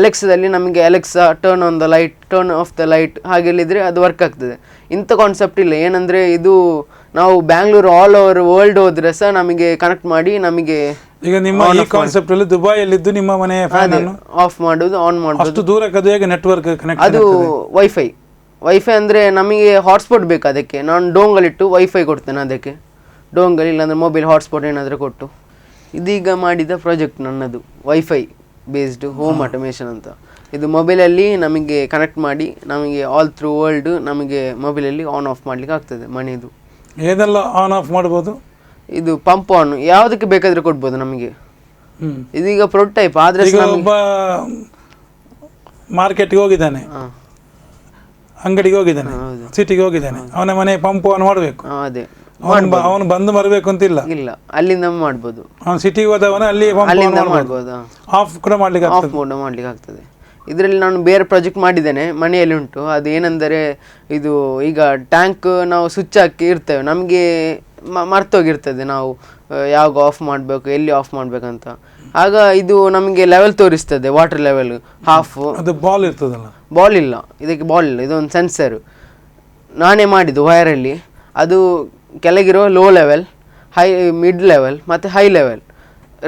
ಅಲೆಕ್ಸಾದಲ್ಲಿ ನಮಗೆ Alexa turn on the light, turn off the light ಹಾಗೆಲ್ಲಿದ್ರೆ ಅದು ವರ್ಕ್ ಆಗ್ತದೆ. ಇಂಥ ಕಾನ್ಸೆಪ್ಟ್ ಇಲ್ಲ. ಏನಂದರೆ ಇದು ನಾವು ಬ್ಯಾಂಗ್ಳೂರು ಆಲ್ ಓವರ್ ವರ್ಲ್ಡ್ ಹೋದ್ರೆ ಸಹ ನಮಗೆ ಕನೆಕ್ಟ್ ಮಾಡಿ ನಮಗೆ. ಈಗ ನಿಮ್ಮ ಈ ಕಾನ್ಸೆಪ್ಟ್ ಅಲ್ಲಿ ದುಬೈಯಲ್ಲಿದ್ದು ನಿಮ್ಮ ಮನೆಯ ಫ್ಯಾನ್ ಅನ್ನು ಆಫ್ ಮಾಡುದು, ಆನ್ ಮಾಡುದು. ಅಷ್ಟು ದೂರಕ್ಕೆ ಅದು ಹೇಗೆ ನೆಟ್ವರ್ಕ್ ಕನೆಕ್ಟ್? ಅದು ವೈಫೈ ಅಂದರೆ ನಮಗೆ ಹಾಟ್ಸ್ಪಾಟ್ ಬೇಕು. ಅದಕ್ಕೆ ನಾನು ಡೋಂಗಲ್ ಇಟ್ಟು ವೈಫೈ ಕೊಡ್ತೇನೆ. ಅದಕ್ಕೆ ಡೋಂಗಲ್ ಇಲ್ಲಾಂದರೆ ಮೊಬೈಲ್ ಹಾಟ್ಸ್ಪಾಟ್ ಏನಾದರೂ ಕೊಟ್ಟು, ಇದೀಗ ಮಾಡಿದ ಪ್ರಾಜೆಕ್ಟ್ ನನ್ನದು, ವೈಫೈ ಬೇಸ್ಡ್ ಹೋಮ್ ಆಟೋಮೇಷನ್ ಅಂತ. ಇದು ಮೊಬೈಲಲ್ಲಿ ನಮಗೆ ಕನೆಕ್ಟ್ ಮಾಡಿ ನಮಗೆ ಆಲ್ ಥ್ರೂ ವರ್ಲ್ಡ್ ನಮಗೆ ಮೊಬೈಲಲ್ಲಿ ಆನ್ ಆಫ್ ಮಾಡಲಿಕ್ಕೆ ಆಗ್ತದೆ ಮನೆಯದು. ಏನೆಲ್ಲ ಆನ್ ಆಫ್ ಮಾಡ್ಬೋದು? ಇದು ಪಂಪ್ ಆನ್ ಯಾವುದಕ್ಕೆ ಬೇಕಾದರೆ ಕೊಡ್ಬೋದು ನಮಗೆ. ಇದೀಗ ಪ್ರೊಟೋಟೈಪ್ ಆದರೆ ಒಬ್ಬ ಮಾರ್ಕೆಟ್ಗೆ ಹೋಗಿದ್ದಾನೆ, ಅಂಗಡಿಗೆ ಹೋಗಿದ್ದಾನೆ, ಸಿಟಿಗೆ ಹೋಗಿದ್ದಾನೆ, ಅವನ ಮನೆ ಪಂಪ್ ಆನ್ ಮಾಡಬೇಕು, ಅವನು ಬಂದು ಬರಬೇಕು ಅಂತಿಲ್ಲ, ಇಲ್ಲ ಅಲ್ಲಿಂದ ಮಾಡ್ಬೋದು. ಅವನು ಸಿಟಿಗೆ ಹೋದವನ ಅಲ್ಲಿ ಮಾಡ್ಬೋದು, ಆಫ್ ಕೂಡ ಮಾಡ್ಲಿಕ್ಕೆ ಆಗ್ತದೆ. ಇದರಲ್ಲಿ ನಾನು ಬೇರೆ ಪ್ರಾಜೆಕ್ಟ್ ಮಾಡಿದ್ದೇನೆ, ಮನೆಯಲ್ಲಿ ಉಂಟು. ಅದು ಏನೆಂದರೆ ಇದು ಈಗ ಟ್ಯಾಂಕ್ ನಾವು ಸ್ವಿಚ್ ಹಾಕಿ ಇರ್ತೇವೆ, ನಮಗೆ ಮರ್ತೋಗಿರ್ತದೆ ನಾವು ಯಾವಾಗ ಆಫ್ ಮಾಡಬೇಕು, ಎಲ್ಲಿ ಆಫ್ ಮಾಡಬೇಕಂತ. ಆಗ ಇದು ನಮಗೆ ಲೆವೆಲ್ ತೋರಿಸ್ತದೆ, ವಾಟರ್ ಲೆವೆಲ್ ಹಾಫ್. ಅದು ಬಾಲ್ ಇರ್ತದಲ್ಲ? ಬಾಲ್ ಇಲ್ಲ, ಇದಕ್ಕೆ ಬಾಲ್ ಇಲ್ಲ, ಇದೊಂದು ಸೆನ್ಸರ್ ನಾನೇ ಮಾಡಿದ್ದು ವೈರಲ್ಲಿ. ಅದು ಕೆಳಗಿರೋ ಲೋ ಲೆವೆಲ್, ಮಿಡ್ ಲೆವೆಲ್ ಮತ್ತು high level.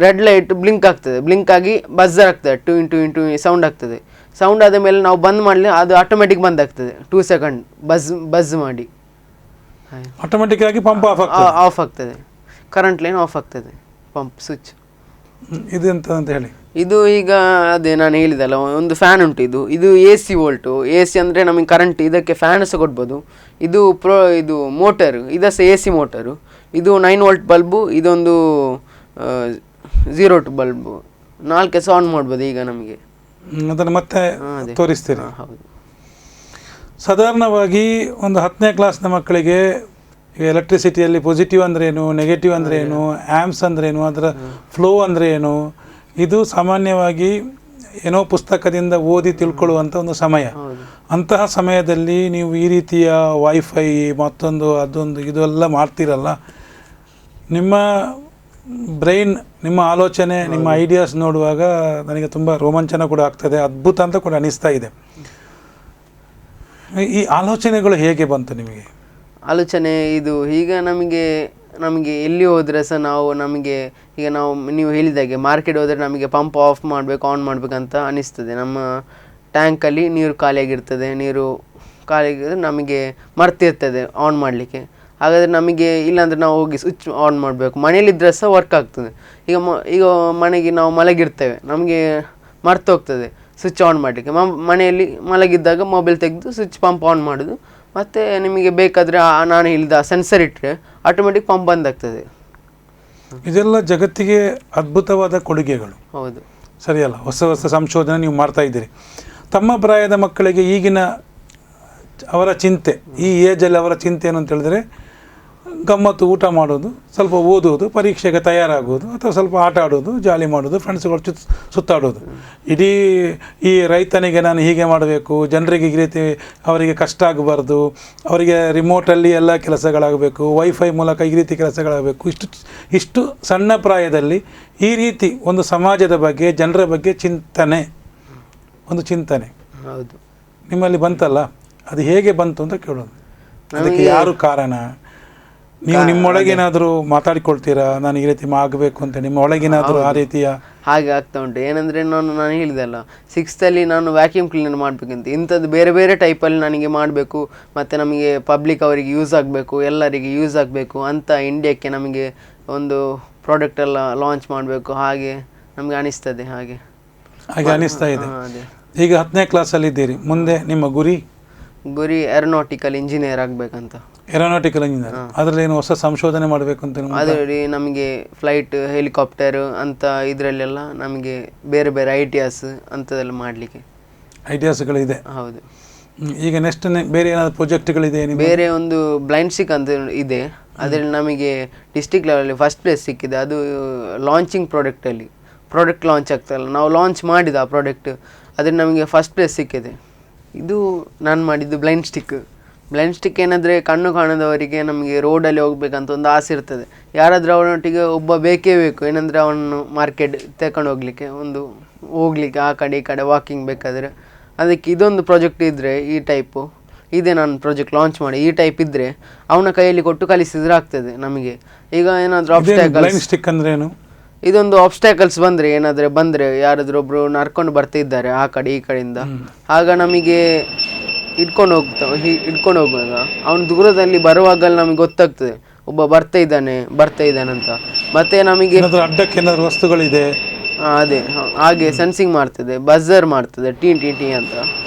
Red light blink ಆಗ್ತದೆ, ಬ್ಲಿಂಕ್ ಆಗಿ ಬಜ್ಜರ್ ಆಗ್ತದೆ, ಟು ಸೌಂಡ್ ಆಗ್ತದೆ. ಸೌಂಡ್ ಆದ ಮೇಲೆ ನಾವು ಬಂದ್ ಮಾಡಲಿ, ಅದು ಆಟೋಮೆಟಿಕ್ ಬಂದ್ ಆಗ್ತದೆ. 2 ಸೆಕೆಂಡ್ ಬಜ್ ಮಾಡಿ ಆಟೋಮೆಟಿಕ್ ಆಗಿ ಪಂಪ್ ಆಫ್ ಆಗ್ತದೆ, ಕರೆಂಟ್ ಲೈನ್ ಆಫ್ ಆಗ್ತದೆ, ಪಂಪ್ ಸ್ವಿಚ್. ಇದು ಎಂತ ಅಂತ ಹೇಳಿ, ಇದು ಈಗ ಅದೇ ನಾನು ಹೇಳಿದಲ್ಲ, ಒಂದು ಫ್ಯಾನ್ ಉಂಟು. ಇದು AC ವೋಲ್ಟು. AC ಅಂದರೆ ನಮಗೆ ಕರೆಂಟ್, ಇದಕ್ಕೆ ಫ್ಯಾನ್ ಸಹ ಕೊಡ್ಬೋದು. ಇದು ಮೋಟರು, ಇದು ಸಹ AC ಮೋಟರು. ಇದು 9 ವೋಲ್ಟ್ ಬಲ್ಬು, ಇದೊಂದು 0 ವೋಲ್ಟ್ ಬಲ್ಬು. 4 ಸಹ ಆನ್ ಮಾಡ್ಬೋದು ಈಗ ನಮಗೆ. ಅದನ್ನು ಮತ್ತೆ ತೋರಿಸ್ತೀರಿ? ಹೌದು. ಸಾಧಾರಣವಾಗಿ ಒಂದು 10ನೇ ಕ್ಲಾಸ್ನ ಮಕ್ಕಳಿಗೆ ಎಲೆಕ್ಟ್ರಿಸಿಟಿಯಲ್ಲಿ ಪಾಸಿಟಿವ್ ಅಂದರೆ ಏನು, ನೆಗೆಟಿವ್ ಅಂದರೆ ಏನು, ಆ್ಯಮ್ಸ್ ಅಂದರೆ ಏನು, ಅದರ ಫ್ಲೋ ಅಂದರೆ ಏನು, ಇದು ಸಾಮಾನ್ಯವಾಗಿ ಏನೋ ಪುಸ್ತಕದಿಂದ ಓದಿ ತಿಳ್ಕೊಳ್ಳುವಂಥ ಒಂದು ಸಮಯ. ಅಂತಹ ಸಮಯದಲ್ಲಿ ನೀವು ಈ ರೀತಿಯ ವೈಫೈ ಮತ್ತೊಂದು ಅದೊಂದು ಇದೆಲ್ಲ ಮಾಡ್ತೀರಲ್ಲ, ನಿಮ್ಮ ಬ್ರೈನ್, ನಿಮ್ಮ ಆಲೋಚನೆ, ನಿಮ್ಮ ಐಡಿಯಾಸ್ ನೋಡುವಾಗ ನನಗೆ ತುಂಬ ರೋಮಾಂಚನ ಕೂಡ ಆಗ್ತದೆ, ಅದ್ಭುತ ಅಂತ ಕೂಡ ಅನಿಸ್ತಾ ಇದೆ. ಈ ಆಲೋಚನೆಗಳು ಹೇಗೆ ಬಂತು ನಿಮಗೆ? ಆಲೋಚನೆ ಇದು ಈಗ ನಮಗೆ ಎಲ್ಲಿ ಹೋದರೆ ಸಹ ನಮಗೆ ಈಗ ನೀವು ಹೇಳಿದಾಗೆ ಮಾರ್ಕೆಟ್ ಹೋದರೆ ನಮಗೆ ಪಂಪ್ ಆಫ್ ಮಾಡಬೇಕು, ಆನ್ ಮಾಡಬೇಕಂತ ಅನಿಸ್ತದೆ. ನಮ್ಮ ಟ್ಯಾಂಕಲ್ಲಿ ನೀರು ಖಾಲಿಯಾಗಿರ್ತದೆ, ನೀರು ಖಾಲಿಯಾಗಿದ್ರೆ ನಮಗೆ ಮರ್ತಿರ್ತದೆ ಆನ್ ಮಾಡಲಿಕ್ಕೆ. ಹಾಗಾದರೆ ನಮಗೆ ಇಲ್ಲಾಂದರೆ ನಾವು ಹೋಗಿ ಸ್ವಿಚ್ ಆನ್ ಮಾಡಬೇಕು. ಮನೇಲಿದ್ದರೆ ಸಹ ವರ್ಕ್ ಆಗ್ತದೆ. ಈಗ ಮನೆಗೆ ನಾವು ಮಲಗಿರ್ತೇವೆ, ನಮಗೆ ಮರ್ತೋಗ್ತದೆ ಸ್ವಿಚ್ ಆನ್ ಮಾಡಲಿಕ್ಕೆ. ಮನೆಯಲ್ಲಿ ಮಲಗಿದ್ದಾಗ ಮೊಬೈಲ್ ತೆಗೆದು ಸ್ವಿಚ್ ಪಂಪ್ ಆನ್ ಮಾಡೋದು. ಮತ್ತು ನಿಮಗೆ ಬೇಕಾದರೆ ನಾನು ಹೇಳಿದ ಸೆನ್ಸರ್ ಇಟ್ಟರೆ ಆಟೋಮೆಟಿಕ್ ಪಂಪ್ ಬಂದಾಗ್ತದೆ. ಇದೆಲ್ಲ ಜಗತ್ತಿಗೆ ಅದ್ಭುತವಾದ ಕೊಡುಗೆಗಳು. ಹೌದು, ಸರಿಯಲ್ಲ? ಹೊಸ ಸಂಶೋಧನೆ ನೀವು ಮಾಡ್ತಾ ಇದ್ದೀರಿ. ತಮ್ಮ ಪ್ರಾಯದ ಮಕ್ಕಳಿಗೆ ಈಗಿನ ಅವರ ಚಿಂತೆ, ಈ ಏಜಲ್ಲಿ ಅವರ ಚಿಂತೆ ಏನು ಅಂತ ಹೇಳಿದ್ರೆ, ಗಮ್ಮತ್ತು, ಊಟ ಮಾಡೋದು, ಸ್ವಲ್ಪ ಓದೋದು, ಪರೀಕ್ಷೆಗೆ ತಯಾರಾಗೋದು, ಅಥವಾ ಸ್ವಲ್ಪ ಆಟ ಆಡೋದು, ಜಾಲಿ ಮಾಡೋದು, ಫ್ರೆಂಡ್ಸ್ಗಳು ಸುತ್ತಾಡೋದು. ಇಡೀ ಈ ರೈತನಿಗೆ ನಾನು ಹೀಗೆ ಮಾಡಬೇಕು, ಜನರಿಗೆ ಈ ರೀತಿ ಅವರಿಗೆ ಕಷ್ಟ ಆಗಬಾರ್ದು, ಅವರಿಗೆ ರಿಮೋಟಲ್ಲಿ ಎಲ್ಲ ಕೆಲಸಗಳಾಗಬೇಕು, ವೈಫೈ ಮೂಲಕ ಈ ರೀತಿ ಕೆಲಸಗಳಾಗಬೇಕು, ಇಷ್ಟು ಸಣ್ಣ ಪ್ರಾಯದಲ್ಲಿ ಈ ರೀತಿ ಒಂದು ಸಮಾಜದ ಬಗ್ಗೆ, ಜನರ ಬಗ್ಗೆ ಒಂದು ಚಿಂತನೆ ಹೌದು ನಿಮ್ಮಲ್ಲಿ ಬಂತಲ್ಲ, ಅದು ಹೇಗೆ ಬಂತು ಅಂತ ಕೇಳೋದು. ಅದಕ್ಕೆ ಯಾರು ಕಾರಣ? ನೀವು ನಿಮ್ಮೊಳಗೇನಾದರೂ ಮಾತಾಡಿಕೊಳ್ತೀರಾ, ನಾನು ಈ ರೀತಿ ಆಗಬೇಕು ಅಂತ ನಿಮ್ಮ ಒಳಗೇನಾದರೂ ಆ ರೀತಿಯ? ಹಾಗೆ ಆಗ್ತಾ ಉಂಟು. ಏನಂದರೆ ನಾನು ಹೇಳಿದೆಲ್ಲ, 6th ನಾನು ವ್ಯಾಕ್ಯೂಮ್ ಕ್ಲೀನರ್ ಮಾಡಬೇಕಂತ, ಇಂಥದ್ದು ಬೇರೆ ಬೇರೆ ಟೈಪಲ್ಲಿ ನನಗೆ ಮಾಡಬೇಕು, ಮತ್ತು ನಮಗೆ ಪಬ್ಲಿಕ್ ಅವರಿಗೆ ಯೂಸ್ ಆಗಬೇಕು, ಎಲ್ಲರಿಗೆ ಯೂಸ್ ಆಗಬೇಕು ಅಂತ ಇಂಡಿಯಾಕ್ಕೆ ನಮಗೆ ಒಂದು ಪ್ರಾಡಕ್ಟ್ ಎಲ್ಲ ಲಾಂಚ್ ಮಾಡಬೇಕು, ಹಾಗೆ ನಮಗೆ ಅನಿಸ್ತದೆ. ಹಾಗೆ ಅನಿಸ್ತಾ ಇದೆ. ಈಗ 10ನೇ ಕ್ಲಾಸಲ್ಲಿ ಇದ್ದೀರಿ, ಮುಂದೆ ನಿಮ್ಮ ಗುರಿ ಏರೋನಾಟಿಕಲ್ ಇಂಜಿನಿಯರ್ ಆಗಬೇಕಂತ. ಏರೋನಾಟಿಕಲ್ ಇಂಜಿನಿಯರ್, ಅದರಲ್ಲಿ ಏನು ಹೊಸ ಸಂಶೋಧನೆ ಮಾಡಬೇಕು ಅಂತ? ಅದರಲ್ಲಿ ನಮಗೆ ಫ್ಲೈಟ್, ಹೆಲಿಕಾಪ್ಟರ್ ಅಂತ ಇದರಲ್ಲೆಲ್ಲ ನಮಗೆ ಬೇರೆ ಬೇರೆ ಐಡಿಯಾಸ್ ಅಂಥದ್ದೆಲ್ಲ ಮಾಡಲಿಕ್ಕೆ ಐಡಿಯಾಸ್ಗಳಿದೆ. ಹೌದು. ಈಗ ನೆಕ್ಸ್ಟ್ ಬೇರೆ ಏನಾದರೂ ಪ್ರಾಜೆಕ್ಟ್ಗಳಿದೆ? ಬೇರೆ ಒಂದು ಬ್ಲೈಂಡ್ ಸ್ಟಿಕ್ ಅಂತ ಇದೆ, ಅದರಲ್ಲಿ ನಮಗೆ ಡಿಸ್ಟ್ರಿಕ್ಟ್ ಲೆವೆಲಲ್ಲಿ ಫಸ್ಟ್ ಪ್ಲೇಸ್ ಸಿಕ್ಕಿದೆ. ಅದು ಲಾಂಚಿಂಗ್ ಪ್ರಾಡಕ್ಟ್ ಲಾಂಚ್ ಆಗ್ತಾಯಿಲ್ಲ, ನಾವು ಲಾಂಚ್ ಮಾಡಿದ ಆ ಪ್ರಾಡಕ್ಟ್, ಅದರಲ್ಲಿ ನಮಗೆ ಫಸ್ಟ್ ಪ್ಲೇಸ್ ಸಿಕ್ಕಿದೆ. ಇದು ನಾನು ಮಾಡಿದ್ದು ಬ್ಲೈಂಡ್ ಸ್ಟಿಕ್ ಏನಂದರೆ ಕಣ್ಣು ಕಾಣದವರಿಗೆ ನಮಗೆ ರೋಡಲ್ಲಿ ಹೋಗ್ಬೇಕಂತ ಒಂದು ಆಸೆ ಇರ್ತದೆ, ಯಾರಾದರೂ ಅವನೊಟ್ಟಿಗೆ ಒಬ್ಬ ಬೇಕೇ ಬೇಕು. ಏನಂದರೆ ಅವನು ಮಾರ್ಕೆಟ್ ತಗೊಂಡು ಹೋಗ್ಲಿಕ್ಕೆ ಆ ಕಡೆ ಈ ಕಡೆ ವಾಕಿಂಗ್ ಬೇಕಾದರೆ, ಅದಕ್ಕೆ ಇದೊಂದು ಪ್ರಾಜೆಕ್ಟ್ ಇದ್ದರೆ, ಈ ಟೈಪು ಇದೇ ನಾನು ಪ್ರಾಜೆಕ್ಟ್ ಲಾಂಚ್ ಮಾಡಿ, ಈ ಟೈಪ್ ಇದ್ದರೆ ಅವನ ಕೈಯಲ್ಲಿ ಕೊಟ್ಟು ಕಲಿಸಿದ್ರೆ ಆಗ್ತದೆ ನಮಗೆ. ಈಗ ಏನಾದರೂ ಆಬ್ಸ್ಟ್ಯಾಕಲ್ಸ್, ಇದೊಂದು ಆಬ್ಸ್ಟ್ಯಾಕಲ್ಸ್ ಬಂದರೆ ಯಾರಾದರೂ ಒಬ್ಬರು ನಡ್ಕೊಂಡು ಬರ್ತಿದ್ದಾರೆ ಆ ಕಡೆ ಈ ಕಡೆಯಿಂದ, ಆಗ ನಮಗೆ ಇಟ್ಕೊಂಡು ಹೋಗುವಾಗ ಅವನು ದೂರದಲ್ಲಿ ಬರುವಾಗ ನಮಗೆ ಗೊತ್ತಾಗ್ತದೆ ಒಬ್ಬ ಬರ್ತಾ ಇದ್ದಾನೆ ಅಂತ. ಮತ್ತೆ ನಮಗೆ ಅಡ್ಡಕ್ಕೆ ಏನಾದರೂ ವಸ್ತುಗಳಿದೆ, ಅದೇ ಹಾಗೆ ಸೆನ್ಸಿಂಗ್ ಮಾಡ್ತದೆ, ಬಜರ್ ಮಾಡ್ತದೆ, ಟಿ ಅಂತ.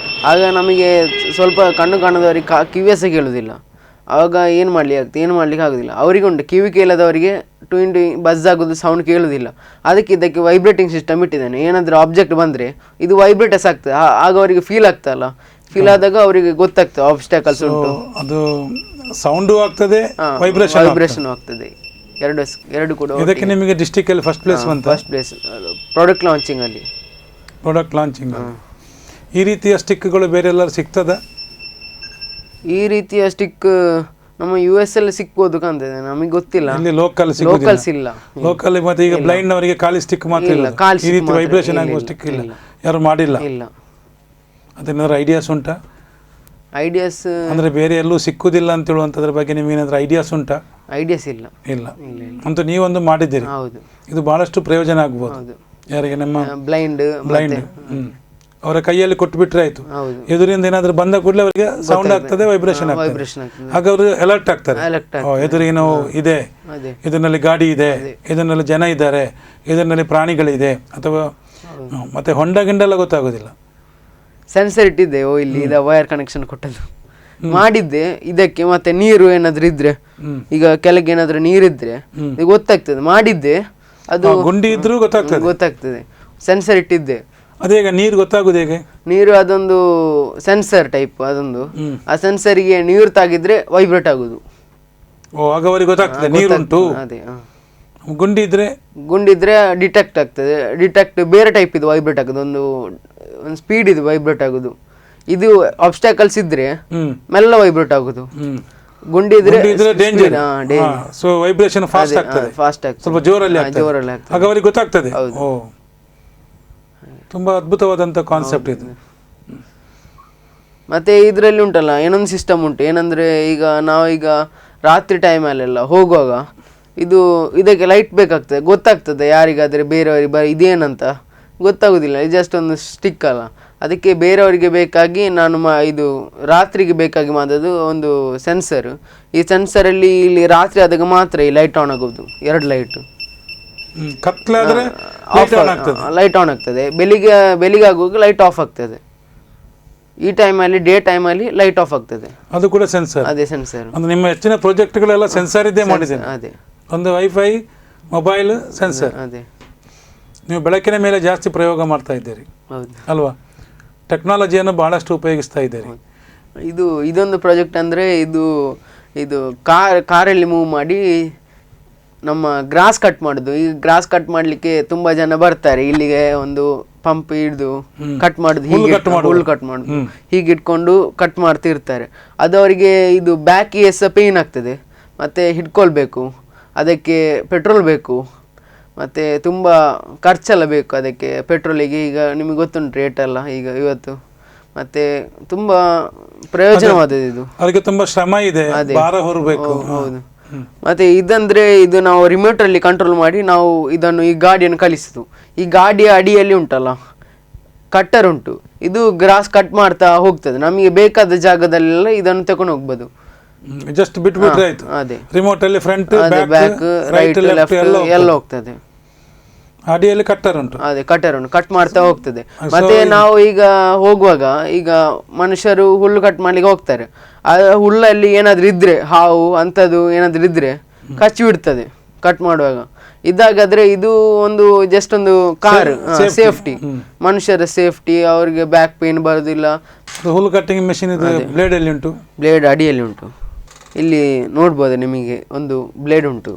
ಆಗ ನಮಗೆ ಸ್ವಲ್ಪ ಕಣ್ಣು ಕಾಣದವರಿಗೆ ಕಿವಿಯ ಸಹ ಕೇಳೋದಿಲ್ಲ, ಆವಾಗ ಏನು ಮಾಡ್ಲಿಕ್ಕೆ ಆಗೋದಿಲ್ಲ. ಅವರಿಗುಂಟು ಕಿವಿ ಕೇಳದವರಿಗೆ ಟು ಬಜ್ ಆಗೋದು, ಸೌಂಡ್ ಕೇಳೋದಿಲ್ಲ. ಇದಕ್ಕೆ ವೈಬ್ರೇಟಿಂಗ್ ಸಿಸ್ಟಮ್ ಇಟ್ಟಿದ್ದಾನೆ. ಏನಾದರೂ ಆಬ್ಜೆಕ್ಟ್ ಬಂದರೆ ಇದು ವೈಬ್ರೇಟಸ್ ಆಗ್ತದೆ, ಆಗ ಅವರಿಗೆ ಫೀಲ್ ಆಗ್ತದಲ್ಲ, ಫೀಲ್ ಆದಾಗ ಅವರಿಗೆ ಗೊತ್ತಾಗ್ತದೆ ಆಬ್ಸ್ಟ್ಯಾಕಲ್ಸ್ ಉಂಟು. ಅದು ಸೌಂಡು ಆಗ್ತದೆ, ವೈಬ್ರೇಷನ್ ಆಗ್ತದೆ, ಎರಡು ಕೂಡ. ಇದಕ್ಕೆ ನಿಮಗೆ ಡಿಸ್ಟ್ರಿಕ್ಟ್ ಅಲ್ಲಿ ಫಸ್ಟ್ ಪ್ಲೇಸ್ ಪ್ರಾಡಕ್ಟ್ ಲಾಂಚಿಂಗ್. ಈ ರೀತಿಯ ಸ್ಟಿಕ್ಗಳು ಬೇರೆ ಎಲ್ಲರೂ ಸಿಗ್ತದ? ಈ ರೀತಿಯ ಸ್ಟಿಕ್ ನಮ್ಮ US ಅಲ್ಲಿ ಸಿಕ್ಬೋದು ಕಾಣ್ತದೆ, ನಮಗೆ ಗೊತ್ತಿಲ್ಲ. ಲೋಕಲ್ಸ್ ಇಲ್ಲ. ಲೋಕಲ್ ಮತ್ತೆ ಈಗ ಬ್ಲೈಂಡ್ ಅವರಿಗೆ ಖಾಲಿ ಸ್ಟಿಕ್ ಮಾತ್ರ ಇಲ್ಲ, ಈ ರೀತಿ ವೈಬ್ರೇಷನ್ ಆಗುವ ಸ್ಟಿಕ್ ಇಲ್ಲ, ಯಾರು ಮಾಡಿಲ್ಲ. ಅದೇನಾದ್ರು ಐಡಿಯಾಸ್ ಉಂಟಾ? ಐಡಿಯಾಸ್ ಅಂದ್ರೆ ಬೇರೆ ಎಲ್ಲೂ ಸಿಕ್ಕುದಿಲ್ಲ ಅಂತ ಹೇಳುವಂತದ್ರ ಬಗ್ಗೆ ನಿಮ್ಗೆ ಏನಾದ್ರು ಐಡಿಯಾಸ್ ಉಂಟಾ? ಐಡಿಯಾಸ್ ಇಲ್ಲ. ಅಂತ ನೀವೊಂದು ಮಾಡಿದ್ದೀರಿ, ಇದು ಬಹಳಷ್ಟು ಪ್ರಯೋಜನ ಆಗ್ಬೋದು. ಯಾರಿಗೆ? ನಮ್ಮ ಬ್ಲೈಂಡ್ ಅವರ ಕೈಯಲ್ಲಿ ಕೊಟ್ಟು ಬಿಟ್ರೆ ಆಯ್ತು, ಎದುರಿಂದ ಏನಾದ್ರು ಬಂದ ಕೂಡಲೇ ಅವರಿಗೆ ಸೌಂಡ್ ಆಗ್ತದೆ, ವೈಬ್ರೇಷನ್ ಆಗ್ತದೆ, ಆಗ ಅವರು ಅಲರ್ಟ್ ಆಗ್ತಾರೆ. ಎದುರಿಗೇನೋ ಇದೆ, ಇದರಲ್ಲಿ ಗಾಡಿ ಇದೆ, ಇದರಲ್ಲಿ ಜನ ಇದ್ದಾರೆ, ಇದರಲ್ಲಿ ಪ್ರಾಣಿಗಳಿದೆ, ಅಥವಾ ಮತ್ತೆ ಹೊಂಡ ಗಿಂಡೆಲ್ಲ ಗೊತ್ತಾಗೋದಿಲ್ಲ. ಸೆನ್ಸರ್ ಇಟ್ಟಿದ್ದೆ, ಇಲ್ಲಿ ವೈರ್ ಕನೆಕ್ಷನ್ ಕೊಟ್ಟದ್ದು ಮಾಡಿದ್ದೆ ಇದಕ್ಕೆ. ಮತ್ತೆ ನೀರು ಏನಾದ್ರು ಇದ್ರೆ, ಈಗ ಕೆಳಗೆ ಏನಾದ್ರು ನೀರಿದ್ರೆ ಗೊತ್ತಾಗ್ತದೆ. ಮಾಡಿದ್ದೆ, ಅದು ಗುಂಡಿ ಇದ್ರೂ ಗೊತ್ತಾಗ್ತದೆ. ಸೆನ್ಸರ್ ಇಟ್ಟಿದ್ದೆ. ಅದೇಗ ನೀರು ಗೊತ್ತಾಗುದು ಹೇಗೆ? ನೀರು ಅದೊಂದು ಸೆನ್ಸರ್ ಟೈಪ್, ಅದೊಂದು ಆ ಸೆನ್ಸರಿಗೆ ನೀರು ತಾಗಿದ್ರೆ ವೈಬ್ರೇಟ್ ಆಗುದು. ಆಗ ಅವರಿಗೆ ಗೊತ್ತಾಗ್ತದೆ ನೀರುಂಟು. ಅದೇ. ಗುಂಡಿ ಇದ್ರೆ ಡಿಟೆಕ್ಟ್ ಬೇರೆ ಟೈಪ್ ಇದು ವೈಬ್ರೇಟ್ ಆಗುದು, ಒಂದು ಸ್ಪೀಡ್ ಇದು ವೈಬ್ರೇಟ್ ಆಗುದು. ಇದು ಆಬ್ಸ್ಟ್ಯಾಕಲ್ಸ್ ಇದ್ರೆ ಮೆಲ್ಲ ವೈಬ್ರೇಟ್ ಆಗುದು, ಗುಂಡಿ ಇದ್ರೆ ವೈಬ್ರೇಷನ್ ಫಾಸ್ಟ್ ಆಗ್ತದೆ, ಸ್ವಲ್ಪ ಜೋರಲ್ಲಿ ಆಗ್ತದೆ, ಆಗ ಅವರಿಗೆ ಗೊತ್ತಾಗ್ತದೆ. ತುಂಬಾ ಅದ್ಭುತವಾದಂತ ಕಾನ್ಸೆಪ್ಟ್ ಇದು. ಮತ್ತೆ ಇದರಲ್ಲಿ ಉಂಟಲ್ಲ ಏನೊಂದು ಸಿಸ್ಟಮ್ ಉಂಟು, ಏನಂದ್ರೆ ಈಗ ನಾವೀಗ ರಾತ್ರಿ ಟೈಮಲ್ಲೆಲ್ಲ ಹೋಗುವಾಗ ಇದಕ್ಕೆ ಲೈಟ್ ಬೇಕಾಗ್ತದೆ, ಗೊತ್ತಾಗ್ತದೆ ಯಾರಿಗಾದ್ರೆ ಬೇರೆಯವರಿಗೆ ಇದೇನಂತ ಗೊತ್ತಾಗೋದಿಲ್ಲ, ಇದು ಜಸ್ಟ್ ಒಂದು ಸ್ಟಿಕ್ ಅಲ್ಲ. ಅದಕ್ಕೆ ಬೇರೆಯವರಿಗೆ ಬೇಕಾಗಿ ನಾನು ಇದು ರಾತ್ರಿಗೆ ಬೇಕಾಗಿ ಮಾಡೋದು ಒಂದು ಸೆನ್ಸರ್. ಈ ಸೆನ್ಸರಲ್ಲಿ ಇಲ್ಲಿ ರಾತ್ರಿ ಆದಾಗ ಮಾತ್ರ ಈ ಲೈಟ್ ಆನ್ ಆಗೋದು, 2 ಲೈಟ್. ಲೈಟ್ ಆನ್ ಆಗ್ತದೆ, ಬೆಳಿಗ್ಗೆ ಆಗುವಾಗ ಲೈಟ್ ಆಫ್ ಆಗ್ತದೆ. ಈ ಟೈಮಲ್ಲಿ ಡೇ ಟೈಮಲ್ಲಿ ಲೈಟ್ ಆಫ್ ಆಗ್ತದೆ. ಅದು ಕೂಡ ಸೆನ್ಸರ್. ಅದೇ ಸೆನ್ಸರ್. ನಿಮ್ಮ ಹೆಚ್ಚಿನ ಪ್ರಾಜೆಕ್ಟ್ಗಳೆಲ್ಲ ಸೆನ್ಸರ್ ಇದ್ದೇ ಮಾಡಿದೆ. ಅದೇ ಒಂದು ವೈಫೈ, ಮೊಬೈಲ್, ಸೆನ್ಸರ್. ಅದೇ. ನೀವು ಬೆಳಕಿನ ಮೇಲೆ ಜಾಸ್ತಿ ಪ್ರಯೋಗ ಮಾಡ್ತಾ ಇದ್ದೀರಿ ಅಲ್ವಾ? ಟೆಕ್ನಾಲಜಿಯನ್ನು ಬಹಳಷ್ಟು ಉಪಯೋಗಿಸ್ತಾ ಇದ್ದೀರಿ. ಇದೊಂದು ಪ್ರಾಜೆಕ್ಟ್ ಅಂದರೆ ಇದು ಇದು ಕಾರಲ್ಲಿ ಮೂವ್ ಮಾಡಿ ನಮ್ಮ ಗ್ರಾಸ್ ಕಟ್ ಮಾಡೋದು. ಈ ಗ್ರಾಸ್ ಕಟ್ ಮಾಡಲಿಕ್ಕೆ ತುಂಬ ಜನ ಬರ್ತಾರೆ ಇಲ್ಲಿಗೆ, ಒಂದು ಪಂಪ್ ಹಿಡಿದು ಕಟ್ ಮಾಡೋದು, ಹುಲ್ಲು ಕಟ್ ಮಾಡೋದು, ಹೀಗೆ ಇಟ್ಕೊಂಡು ಕಟ್ ಮಾಡ್ತಿರ್ತಾರೆ. ಅದು ಅವರಿಗೆ ಇದು ಬ್ಯಾಕಿಗೆ ಸಹ ಪೇಯ್ನ್ ಆಗ್ತದೆ, ಮತ್ತು ಹಿಡ್ಕೊಳ್ಬೇಕು, ಅದಕ್ಕೆ ಪೆಟ್ರೋಲ್ ಬೇಕು, ಮತ್ತು ತುಂಬ ಖರ್ಚೆಲ್ಲ ಬೇಕು ಅದಕ್ಕೆ ಪೆಟ್ರೋಲಿಗೆ. ಈಗ ನಿಮಗೆ ಗೊತ್ತುಂಟು ರೇಟ್ ಎಲ್ಲ ಈಗ ಇವತ್ತು, ಮತ್ತು ತುಂಬ ಪ್ರಯೋಜನವಾದದ್ದು ಇದು. ಅದಕ್ಕೆ ತುಂಬ ಶ್ರಮ ಇದೆ, ಭಾರ ಹೊರಬೇಕು. ಹೌದು. ಮತ್ತು ಇದಂದರೆ ಇದು ನಾವು ರಿಮೋಟಲ್ಲಿ ಕಂಟ್ರೋಲ್ ಮಾಡಿ ನಾವು ಇದನ್ನು ಈ ಗಾಡಿಯನ್ನು ಕಲಿಸೋದು. ಈ ಗಾಡಿಯ ಅಡಿಯಲ್ಲಿ ಉಂಟಲ್ಲ ಕಟ್ಟರ್ ಉಂಟು, ಇದು ಗ್ರಾಸ್ ಕಟ್ ಮಾಡ್ತಾ ಹೋಗ್ತದೆ. ನಮಗೆ ಬೇಕಾದ ಜಾಗದಲ್ಲೆಲ್ಲ ಇದನ್ನು ತಗೊಂಡು ಹೋಗ್ಬೋದು. ಜಸ್ಟ್ ಬಿಟ್ಬಿಟ್ರೆ ಆಯ್ತು. ಅದೇ ರಿಮೋಟ್ ಅಲ್ಲಿ ಫ್ರಂಟ್ ಬ್ಯಾಕ್ ರೈಟ್ ಲೆಫ್ಟ್ ಎಲ್ಲ ಹೋಗ್ತದೆ. ಅಡಿಯಲ್ಲಿ ಕಟ್ಟರ್ ಉಂಟು, ಅದೇ ಕಟ್ಟರ್ ಉಂಟು, ಕಟ್ ಮಾಡ್ತಾ ಹೋಗ್ತದೆ. ಮತ್ತೆ ನಾವು ಈಗ ಹೋಗುವಾಗ ಈಗ ಮನುಷ್ಯರು ಹುಲ್ಲು ಕಟ್ ಮಾಡ್ಲಿಕ್ಕೆ ಹೋಗ್ತಾರೆ, ಆ ಹುಲ್ಲಲ್ಲಿ ಏನಾದ್ರು ಇದ್ರೆ ಹಾವು ಅಂಥದ್ದು ಏನಾದ್ರು ಇದ್ರೆ ಕಚ್ಚಿ ಬಿಡ್ತದೆ ಕಟ್ ಮಾಡುವಾಗ. ಇದಾಗಾದ್ರೆ ಇದು ಒಂದು ಜಸ್ಟ್ ಒಂದು ಕಾರ್ ಸೇಫ್ಟಿ, ಮನುಷ್ಯರ ಸೇಫ್ಟಿ, ಅವ್ರಿಗೆ ಬ್ಯಾಕ್ ಪೇನ್ ಬರೋದಿಲ್ಲ. ಹುಲ್ಲು ಕಟ್ಟಿಂಗ್ ಮೆಷಿನ್ ಬ್ಲೇಡ್ ಎಲ್ಲಿ ಉಂಟು? ಬ್ಲೇಡ್ ಅಡಿಯಲ್ಲಿ ಉಂಟು, ಇಲ್ಲಿ ನೋಡ್ಬೋದು ನಿಮಗೆ ಒಂದು ಬ್ಲೇಡ್ ಉಂಟು,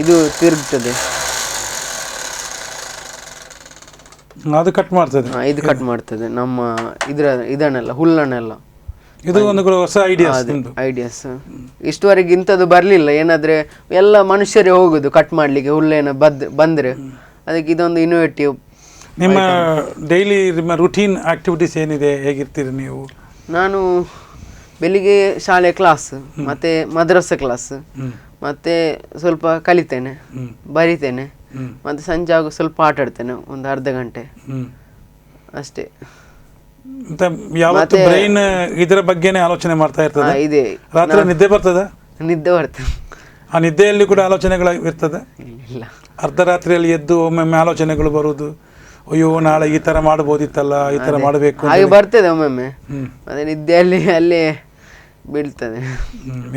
ಇದು ತಿರುಗ್ತದೆ, ಅದು ಕಟ್ ಮಾಡ್ತದೆ. ಇದು ಕಟ್ ಮಾಡ್ತದೆ ನಮ್ಮ ಇದನ್ನೆಲ್ಲ ಹುಲ್ಲನ್ನೆಲ್ಲ. ಇದು ಒಂದು ಹೊಸ ಐಡಿಯಾಸ್. ಇಷ್ಟುವರೆಗೆ ಇಂಥದ್ದು ಬರಲಿಲ್ಲ. ಏನಾದ್ರೆ ಎಲ್ಲ ಮನುಷ್ಯರೇ ಹೋಗುದು ಕಟ್ ಮಾಡ್ಲಿಕ್ಕೆ, ಹುಲ್ಲೇನ ಬಂದ್ರೆ ಅದಕ್ಕೆ ಇದೊಂದು ಇನೋವೇಟಿವ್. ನಿಮ್ಮ ಡೈಲಿ ನಿಮ್ಮ ರುಟೀನ್ ಆಕ್ಟಿವಿಟೀಸ್ ಏನಿದೆ, ಹೇಗಿರ್ತೀರಿ ನೀವು? ನಾನು ಬೆಳಿಗ್ಗೆ ಶಾಲೆ ಕ್ಲಾಸ್, ಮತ್ತೆ ಮದ್ರಸಾ ಕ್ಲಾಸ್, ಮತ್ತೆ ಸ್ವಲ್ಪ ಕಲಿತೇನೆ, ಬರಿತೇನೆ, ಮತ್ತೆ ಸಂಜೆ ಆಗ ಸ್ವಲ್ಪ ಆಟ ಆಡ್ತೇನೆ ಒಂದು ಅರ್ಧ ಗಂಟೆ ಅಷ್ಟೇ. ಯಾವತ್ತು ಬ್ರೈನ್ ಇದರ ಬಗ್ಗೆನೇ ಆಲೋಚನೆ ಮಾಡ್ತಾ ಇರ್ತದೆ. ಇದೆ. ರಾತ್ರಿ ನಿದ್ದೆ ಬರ್ತದ? ನಿದ್ದೆ ಬರ್ತದೆ. ಆ ನಿದ್ದೆಯಲ್ಲಿ ಕೂಡ ಆಲೋಚನೆಗಳು ಇರ್ತದೆ? ಇಲ್ಲ. ಅರ್ಧರಾತ್ರಿಯಲ್ಲಿ ಎದ್ದು ಒಮ್ಮೊಮ್ಮೆ ಆಲೋಚನೆಗಳು ಬರುವುದು, ಅಯ್ಯೋ ನಾಳೆ ಈ ತರ ಮಾಡಬಹುದಿತ್ತಲ್ಲ, ಈ ತರ ಮಾಡಬೇಕು ಹಾಗೆ ಬರ್ತದೆ ಒಮ್ಮೊಮ್ಮೆ. ಮತ್ತೆ ನಿದ್ದೆಯಲ್ಲಿ ಅಲ್ಲೇ ಬೀಳ್ತದೆ.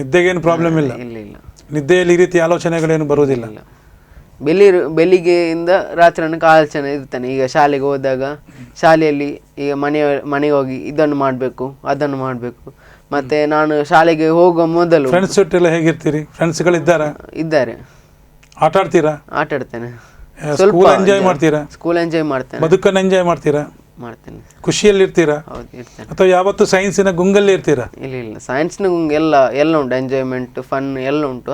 ನಿದ್ದೆಗೇನು ಪ್ರಾಬ್ಲಮ್ ಇಲ್ಲ? ಇಲ್ಲ ಇಲ್ಲ, ನಿದ್ದೆಯಲ್ಲಿ ಈ ರೀತಿ ಆಲೋಚನೆಗಳೇನು ಬರುವುದಿಲ್ಲ. ಬೆಳಿಗ್ಗೆಯಿಂದ ರಾತ್ರಿ ತನಕ ಆಲೋಚನೆ ಇರ್ತಾನೆ. ಈಗ ಶಾಲೆಗೆ ಹೋದಾಗ ಶಾಲೆಯಲ್ಲಿ ಈಗ ಮನೆಗೆ ಹೋಗಿ ಇದನ್ನು ಮಾಡಬೇಕು, ಅದನ್ನು ಮಾಡಬೇಕು. ಮತ್ತೆ ನಾನು ಶಾಲೆಗೆ ಹೋಗುವ ಮೊದಲು ಫ್ರೆಂಡ್ಸ್ ಜೊತೆ ಹೇಗಿರ್ತೀರಿ? ಫ್ರೆಂಡ್ಸ್ಗಳಿದ್ದಾರಾ? ಇದ್ದಾರೆ. ಆಟ ಆಡ್ತೀರಾ? ಆಟ ಆಡ್ತೇನೆ. ಸ್ಕೂಲ್ ಎಂಜಾಯ್ ಮಾಡ್ತೀರಾ? ಸ್ಕೂಲ್ ಎಂಜಾಯ್ ಮಾಡ್ತೇನೆ. ಬದುಕನ್ನು ಎಂಜಾಯ್ ಮಾಡ್ತೀರಾ? ಮಾಡ್ತೇನೆ. ಖುಷಿಯಲ್ಲಿ ಇರ್ತೀರಾ? ಹೌದು, ಇರ್ತೇನೆ. ಅಥವಾ ಯಾವತ್ತು ಸೈನ್ಸಿನ ಗುಂಗಲ್ಲಿ ಇರ್ತೀರಾ? ಇಲ್ಲ ಇಲ್ಲ, ಸೈನ್ಸ್ನ ಗುಂಗು ಎಲ್ಲ ಉಂಟು, ಎಂಜಾಯ್ಮೆಂಟ್ ಫನ್ ಎಲ್ಲ ಉಂಟು.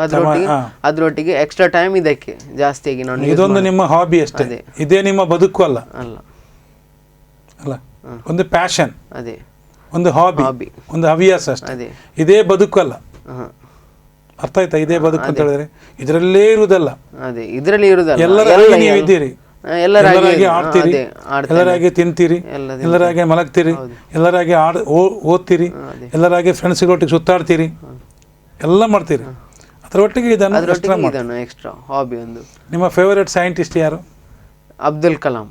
ಅದ್ರೊಟ್ಟಿಗೆ ಎಕ್ಸ್ಟ್ರಾ ಟೈಮ್ ಇದಕ್ಕೆ ಜಾಸ್ತಿಯಾಗಿ ನಾನು ಇದೊಂದು ನಿಮ್ಮ ಹಾಬಿ ಅಷ್ಟೇ, ಇದೇ ನಿಮ್ಮ ಬದುಕು ಅಲ್ಲ? ಅಲ್ಲ, ಒಂದು ಪ್ಯಾಷನ್, ಅದೇ ಒಂದು ಹಾಬಿ, ಒಂದು ಹವ್ಯಾಸ ಅಷ್ಟೇ. ಇದೇ ಬದುಕು ಅಲ್ಲ. ಅರ್ಥ ಆಯ್ತಾ? ಇದೇ ಬದುಕು ಅಂತ ಹೇಳಿದ್ರೆ ಇದರಲ್ಲೇ ಇರುವುದಲ್ಲ, ಇದರಲ್ಲಿ ಇರುವುದಲ್ಲ. ಎಲ್ಲರಾಗಿ ನೀವು ಇದ್ದೀರಿ, ಎಲ್ಲರಾಗಿ ಆಡ್ತೀರಿ, ಎಲ್ಲರಾಗಿ ತಿಂತೀರಿ, ಎಲ್ಲರಾಗಿ ಮಲಗ್ತೀರಿ, ಎಲ್ಲರಾಗಿ ಓದ್ತೀರಿ, ಎಲ್ಲರಾಗಿ ಫ್ರೆಂಡ್ಸ್ಗಳೊಟ್ಟಿಗೆ ಸುತ್ತಾಡ್ತೀರಿ, ಎಲ್ಲ ಮಾಡ್ತೀರಿ. ಅದರೊಟ್ಟಿಗೆ ಇದನ್ನು ಎಕ್ಸ್ಟ್ರಾ ಹಾಬಿ. ಒಂದು ನಿಮ್ಮ ಫೇವರೇಟ್ ಸೈಂಟಿಸ್ಟ್ ಯಾರು? ಅಬ್ದುಲ್ ಕಲಾಂ.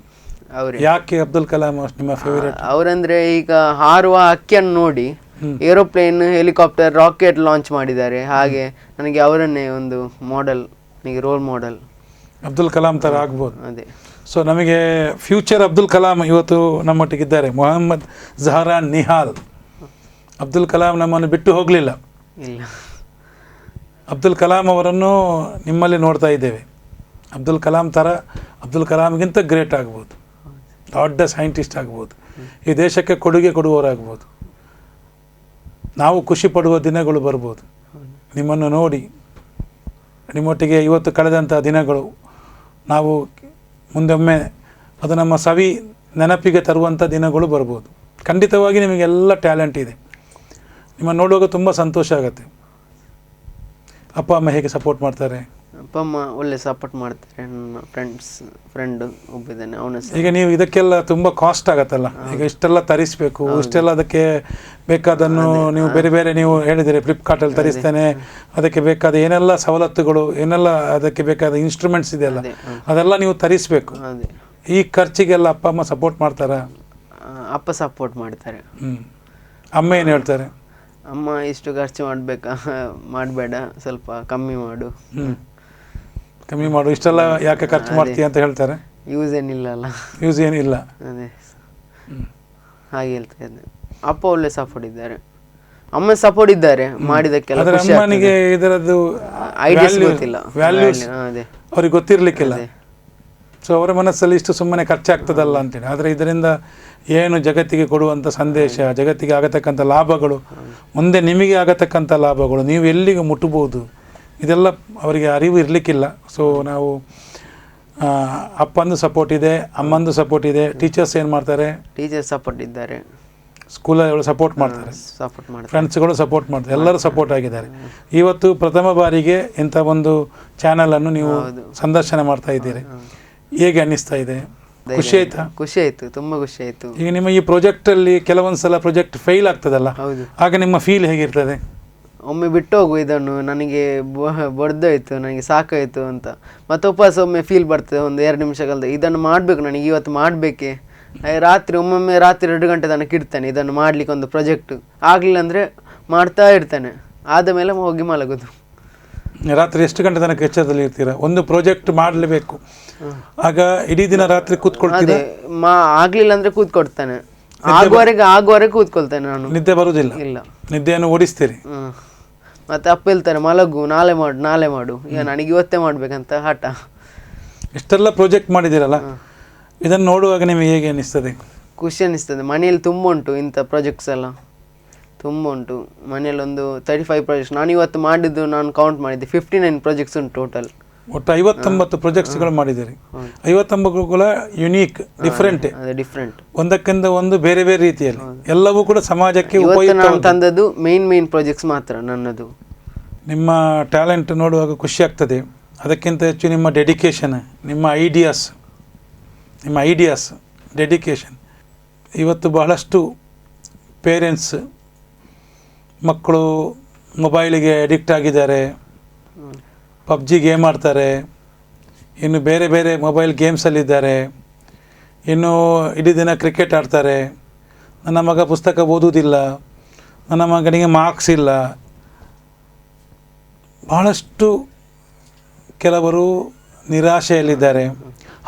ಯಾಕೆ ಅಬ್ದುಲ್ ಕಲಾಂ ನಿಮ್ಮ ಫೇವರೇಟ್? ಅವರಂದ್ರೆ ಈಗ ಹಾರುವ ಹಕ್ಕಿಯನ್ನು ನೋಡಿ ಏರೋಪ್ಲೇನ್, ಹೆಲಿಕಾಪ್ಟರ್, ರಾಕೆಟ್ ಲಾಂಚ್ ಮಾಡಿದ್ದಾರೆ. ಹಾಗೆ ನನಗೆ ಅವರನ್ನೇ ಒಂದು ಮಾಡೆಲ್, ನನಗೆ ರೋಲ್ ಮಾಡೆಲ್. ಅಬ್ದುಲ್ ಕಲಾಂ ಥರ ಆಗ್ಬೋದು. ಅದೇ. ಸೊ ನಮಗೆ ಫ್ಯೂಚರ್ ಅಬ್ದುಲ್ ಕಲಾಂ ಇವತ್ತು ನಮ್ಮೊಟ್ಟಿಗಿದ್ದಾರೆ. ಮೊಹಮ್ಮದ್ ಜಹರಾನ್ ನಿಹಾಲ್. ಅಬ್ದುಲ್ ಕಲಾಂ ನಮ್ಮನ್ನು ಬಿಟ್ಟು ಹೋಗಲಿಲ್ಲ. ಇಲ್ಲ, ಅಬ್ದುಲ್ ಕಲಾಂ ಅವರನ್ನು ನಿಮ್ಮಲ್ಲಿ ನೋಡ್ತಾ ಇದ್ದೇವೆ. ಅಬ್ದುಲ್ ಕಲಾಂ ಥರ, ಅಬ್ದುಲ್ ಕಲಾಂಗಿಂತ ಗ್ರೇಟ್ ಆಗ್ಬೋದು, ದೊಡ್ಡ ಸೈಂಟಿಸ್ಟ್ ಆಗ್ಬೋದು, ಈ ದೇಶಕ್ಕೆ ಕೊಡುಗೆ ಕೊಡುವವರಾಗ್ಬೋದು. ನಾವು ಖುಷಿ ಪಡುವ ದಿನಗಳು ಬರ್ಬೋದು ನಿಮ್ಮನ್ನು ನೋಡಿ. ನಿಮ್ಮೊಟ್ಟಿಗೆ ಇವತ್ತು ಕಳೆದಂಥ ದಿನಗಳು ನಾವು ಮುಂದೊಮ್ಮೆ ಅದು ನಮ್ಮ ಸವಿ ನೆನಪಿಗೆ ತರುವಂಥ ದಿನಗಳು ಬರ್ಬೋದು. ಖಂಡಿತವಾಗಿ ನಿಮಗೆಲ್ಲ ಟ್ಯಾಲೆಂಟ್ ಇದೆ. ನಿಮ್ಮನ್ನು ನೋಡುವಾಗ ತುಂಬ ಸಂತೋಷ ಆಗುತ್ತೆ. ಅಪ್ಪ ಅಮ್ಮ ಹೇಗೆ ಸಪೋರ್ಟ್ ಮಾಡ್ತಾರೆ? ಅಪ್ಪ ಅಮ್ಮ ಒಳ್ಳೆ ಸಪೋರ್ಟ್ ಮಾಡ್ತಾರೆ. ನನ್ನ ಫ್ರೆಂಡ್ ಒಬ್ಬಿದ್ದಾನೆ, ಅವನ. ಈಗ ನೀವು ಇದಕ್ಕೆಲ್ಲ ತುಂಬ ಕಾಸ್ಟ್ ಆಗತ್ತಲ್ಲ, ಈಗ ಇಷ್ಟೆಲ್ಲ ತರಿಸಬೇಕು, ಇಷ್ಟೆಲ್ಲ ಅದಕ್ಕೆ ಬೇಕಾದನ್ನು ನೀವು ಬೇರೆ ಬೇರೆ ನೀವು ಹೇಳಿದರೆ ಫ್ಲಿಪ್ಕಾರ್ಟಲ್ಲಿ ತರಿಸ್ತೇನೆ, ಅದಕ್ಕೆ ಬೇಕಾದ ಏನೆಲ್ಲ ಸವಲತ್ತುಗಳು, ಏನೆಲ್ಲ ಅದಕ್ಕೆ ಬೇಕಾದ ಇನ್ಸ್ಟ್ರೂಮೆಂಟ್ಸ್ ಇದೆಯಲ್ಲ, ಅದೆಲ್ಲ ನೀವು ತರಿಸಬೇಕು. ಈ ಖರ್ಚಿಗೆಲ್ಲ ಅಪ್ಪ ಅಮ್ಮ ಸಪೋರ್ಟ್ ಮಾಡ್ತಾರಾ? ಅಪ್ಪ ಸಪೋರ್ಟ್ ಮಾಡ್ತಾರೆ. ಅಮ್ಮ ಏನು ಹೇಳ್ತಾರೆ? ಅಮ್ಮ ಇಷ್ಟು ಖರ್ಚು ಮಾಡಬೇಡ, ಸ್ವಲ್ಪ ಕಮ್ಮಿ ಮಾಡು, ಇಷ್ಟೆಲ್ಲ ಯಾಕೆ ಖರ್ಚು ಮಾಡ್ತೀಯ ಅಂತ ಹೇಳ್ತಾರೆ. ಯೂಸ್ ಏನಿಲ್ಲ, ಅದೇ ಹಾಗೆ ಹೇಳ್ತಾ ಇದ್ದೆ. ಅಪ್ಪ ಒಳ್ಳೆ ಸಪೋರ್ಟ್ ಇದ್ದಾರೆ. ಅಮ್ಮ ಸಪೋರ್ಟ್ ಇದ್ದಾರೆ ಮಾಡಿದಕ್ಕೆಲ್ಲ. ಆದರೆ ಅಮ್ಮನಿಗೆ ಇದರದ್ದು ಐಡಿಯಾಸ್ ಗೊತ್ತಿಲ್ಲ, ವ್ಯಾಲ್ಯೂಸ್ ಅದೇ ಅವ್ರಿಗೆ ಗೊತ್ತಿರಲಿಕ್ಕಿಲ್ಲ. ಸೊ ಅವರ ಮನಸ್ಸಲ್ಲಿ ಇಷ್ಟು ಸುಮ್ಮನೆ ಖರ್ಚಾಗ್ತದಲ್ಲ ಅಂತೇಳಿ. ಆದರೆ ಇದರಿಂದ ಏನು ಜಗತ್ತಿಗೆ ಕೊಡುವಂಥ ಸಂದೇಶ, ಜಗತ್ತಿಗೆ ಆಗತಕ್ಕಂಥ ಲಾಭಗಳು, ಮುಂದೆ ನಿಮಗೆ ಆಗತಕ್ಕಂಥ ಲಾಭಗಳು, ನೀವು ಎಲ್ಲಿಗೆ ಮುಟ್ಟಬಹುದು, ಇದೆಲ್ಲ ಅವರಿಗೆ ಅರಿವು ಇರಲಿಕ್ಕಿಲ್ಲ. ಸೊ ನಾವು ಅಪ್ಪಂದು ಸಪೋರ್ಟ್ ಇದೆ, ಅಮ್ಮಂದು ಸಪೋರ್ಟ್ ಇದೆ, ಟೀಚರ್ಸ್ ಏನು ಮಾಡ್ತಾರೆ, ಟೀಚರ್ಸ್ ಸಪೋರ್ಟ್ ಇದ್ದಾರೆ, ಸ್ಕೂಲಲ್ಲಿ ಸಪೋರ್ಟ್ ಮಾಡ್ತಾರೆ, ಫ್ರೆಂಡ್ಸ್ಗಳು ಸಪೋರ್ಟ್ ಮಾಡ್ತಾರೆ, ಎಲ್ಲರೂ ಸಪೋರ್ಟ್ ಆಗಿದ್ದಾರೆ. ಇವತ್ತು ಪ್ರಥಮ ಬಾರಿಗೆ ಇಂಥ ಒಂದು ಚಾನಲನ್ನು ನೀವು ಸಂದರ್ಶನ ಮಾಡ್ತಾ ಇದ್ದೀರಿ, ಹೇಗೆ ಅನ್ನಿಸ್ತಾ ಇದೆ? ಖುಷಿ ಆಯ್ತಾ? ಖುಷಿ ಆಯ್ತು, ತುಂಬ ಖುಷಿ ಆಯ್ತು. ಈಗ ನಿಮ್ಮ ಈ ಪ್ರಾಜೆಕ್ಟಲ್ಲಿ ಕೆಲವೊಂದು ಸಲ ಪ್ರಾಜೆಕ್ಟ್ ಫೇಲ್ ಆಗ್ತದಲ್ಲ, ಆಗ ನಿಮ್ಮ ಫೀಲ್ ಹೇಗಿರ್ತದೆ? ಒಮ್ಮೆ ಬಿಟ್ಟು ಹೋಗು ಇದನ್ನು, ನನಗೆ ಬಡ್ದೋಯ್ತು, ನನಗೆ ಸಾಕಾಯಿತು ಅಂತ. ಮತ್ತೆ ವಾಪಸ್ ಒಮ್ಮೆ ಫೀಲ್ ಬರ್ತದೆ ಒಂದು 2 ನಿಮಿಷಗಳದ್ದು, ಇದನ್ನು ಮಾಡಬೇಕು, ನನಗೆ ಇವತ್ತು ಮಾಡಬೇಕೆ. ರಾತ್ರಿ ಒಮ್ಮೊಮ್ಮೆ ರಾತ್ರಿ 2 ಗಂಟೆ ತನಕ ಇಡ್ತಾನೆ ಇದನ್ನು ಮಾಡಲಿಕ್ಕೆ ಒಂದು ಪ್ರಾಜೆಕ್ಟ್. ಆಗಲಿಲ್ಲ ಅಂದರೆ ಮಾಡ್ತಾ ಇರ್ತಾನೆ, ಆದ ಮೇಲೆ ಹೋಗಿ ಮಲಗೋದು. ರಾತ್ರಿ ಎಷ್ಟು ಗಂಟೆ ತನಕ ಎಚ್ಚರದಲ್ಲಿ ಇರ್ತೀರಾ? ಒಂದು ಪ್ರಾಜೆಕ್ಟ್ ಮಾಡಲೇಬೇಕು, ಆಗ ಇಡೀ ದಿನ ರಾತ್ರಿ ಕೂತ್ಕೊಳ್ತೀರಾ? ಆಗಲಿಲ್ಲ ಅಂದರೆ ಕೂತ್ಕೊಡ್ತಾನೆ, ಆಗುವವರೆಗೆ ಕೂತ್ಕೊಳ್ತೇನೆ ನಾನು. ನಿದ್ದೆ ಬರುವುದಿಲ್ಲ? ಇಲ್ಲ, ನಿದ್ದೆಯನ್ನು ಓಡಿಸ್ತೀರಿ. ಮತ್ತೆ ಅಪ್ಪ ಹೇಳ್ತಾರೆ ಮಲಗು, ನಾಳೆ ಮಾಡು, ಈಗ ನನಗೆ ಇವತ್ತೇ ಮಾಡ್ಬೇಕಂತ ಹಠ. ಇಷ್ಟೆಲ್ಲ ಪ್ರಾಜೆಕ್ಟ್ ಮಾಡಿದ್ದೀರಲ್ಲ, ಇದನ್ನು ನೋಡುವಾಗ ನಿಮಗೆ ಹೇಗೆ ಅನ್ನಿಸ್ತದೆ? ಖುಷಿ ಅನ್ನಿಸ್ತದೆ. ಮನೆಯಲ್ಲಿ ತುಂಬ ಉಂಟು ಇಂಥ ಪ್ರಾಜೆಕ್ಟ್ಸ್ ಎಲ್ಲ, ತುಂಬ ಉಂಟು ಮನೆಯಲ್ಲಿ. ಒಂದು 35 ಪ್ರಾಜೆಕ್ಟ್ಸ್ ನಾನು ಇವತ್ತು ಮಾಡಿದ್ದು, ನಾನು ಕೌಂಟ್ ಮಾಡಿದ್ದೆ 59 ಪ್ರಾಜೆಕ್ಟ್ಸ್ ಉಂಟು ಟೋಟಲ್. ಒಟ್ಟು 59 ಪ್ರಾಜೆಕ್ಟ್ಸ್ಗಳು ಮಾಡಿದ್ದೀರಿ. 59 ಕೂಡ ಯುನೀಕ್, ಡಿಫ್ರೆಂಟ್, ಒಂದಕ್ಕಿಂತ ಒಂದು ಬೇರೆ ಬೇರೆ ರೀತಿಯಲ್ಲಿ, ಎಲ್ಲವೂ ಕೂಡ ಸಮಾಜಕ್ಕೆ ಉಪಯುಕ್ತ. ನಾನು ತಂದದ್ದು ಮೇನ್ ಪ್ರಾಜೆಕ್ಟ್ಸ್ ಮಾತ್ರ ನನ್ನದು. ನಿಮ್ಮ ಟ್ಯಾಲೆಂಟ್ ನೋಡುವಾಗ ಖುಷಿ ಆಗ್ತದೆ. ಅದಕ್ಕಿಂತ ಹೆಚ್ಚು ನಿಮ್ಮ ಡೆಡಿಕೇಶನ್, ನಿಮ್ಮ ಐಡಿಯಾಸ್, ಡೆಡಿಕೇಶನ್. ಇವತ್ತು ಬಹಳಷ್ಟು ಪೇರೆಂಟ್ಸ್ ಮಕ್ಕಳು ಮೊಬೈಲಿಗೆ ಅಡಿಕ್ಟ್ ಆಗಿದ್ದಾರೆ, ಪಬ್ಜಿ ಗೇಮ್ ಆಡ್ತಾರೆ, ಇನ್ನು ಬೇರೆ ಬೇರೆ ಮೊಬೈಲ್ ಗೇಮ್ಸಲ್ಲಿದ್ದಾರೆ, ಇನ್ನು ಇಡೀ ದಿನ ಕ್ರಿಕೆಟ್ ಆಡ್ತಾರೆ. ನನ್ನ ಮಗ ಪುಸ್ತಕ ಓದುವುದಿಲ್ಲ, ನನ್ನ ಮಗನಿಗೆ ಮಾರ್ಕ್ಸ್ ಇಲ್ಲ. ಬಹಳಷ್ಟು ಕೆಲವರು ನಿರಾಶೆಯಲ್ಲಿದ್ದಾರೆ,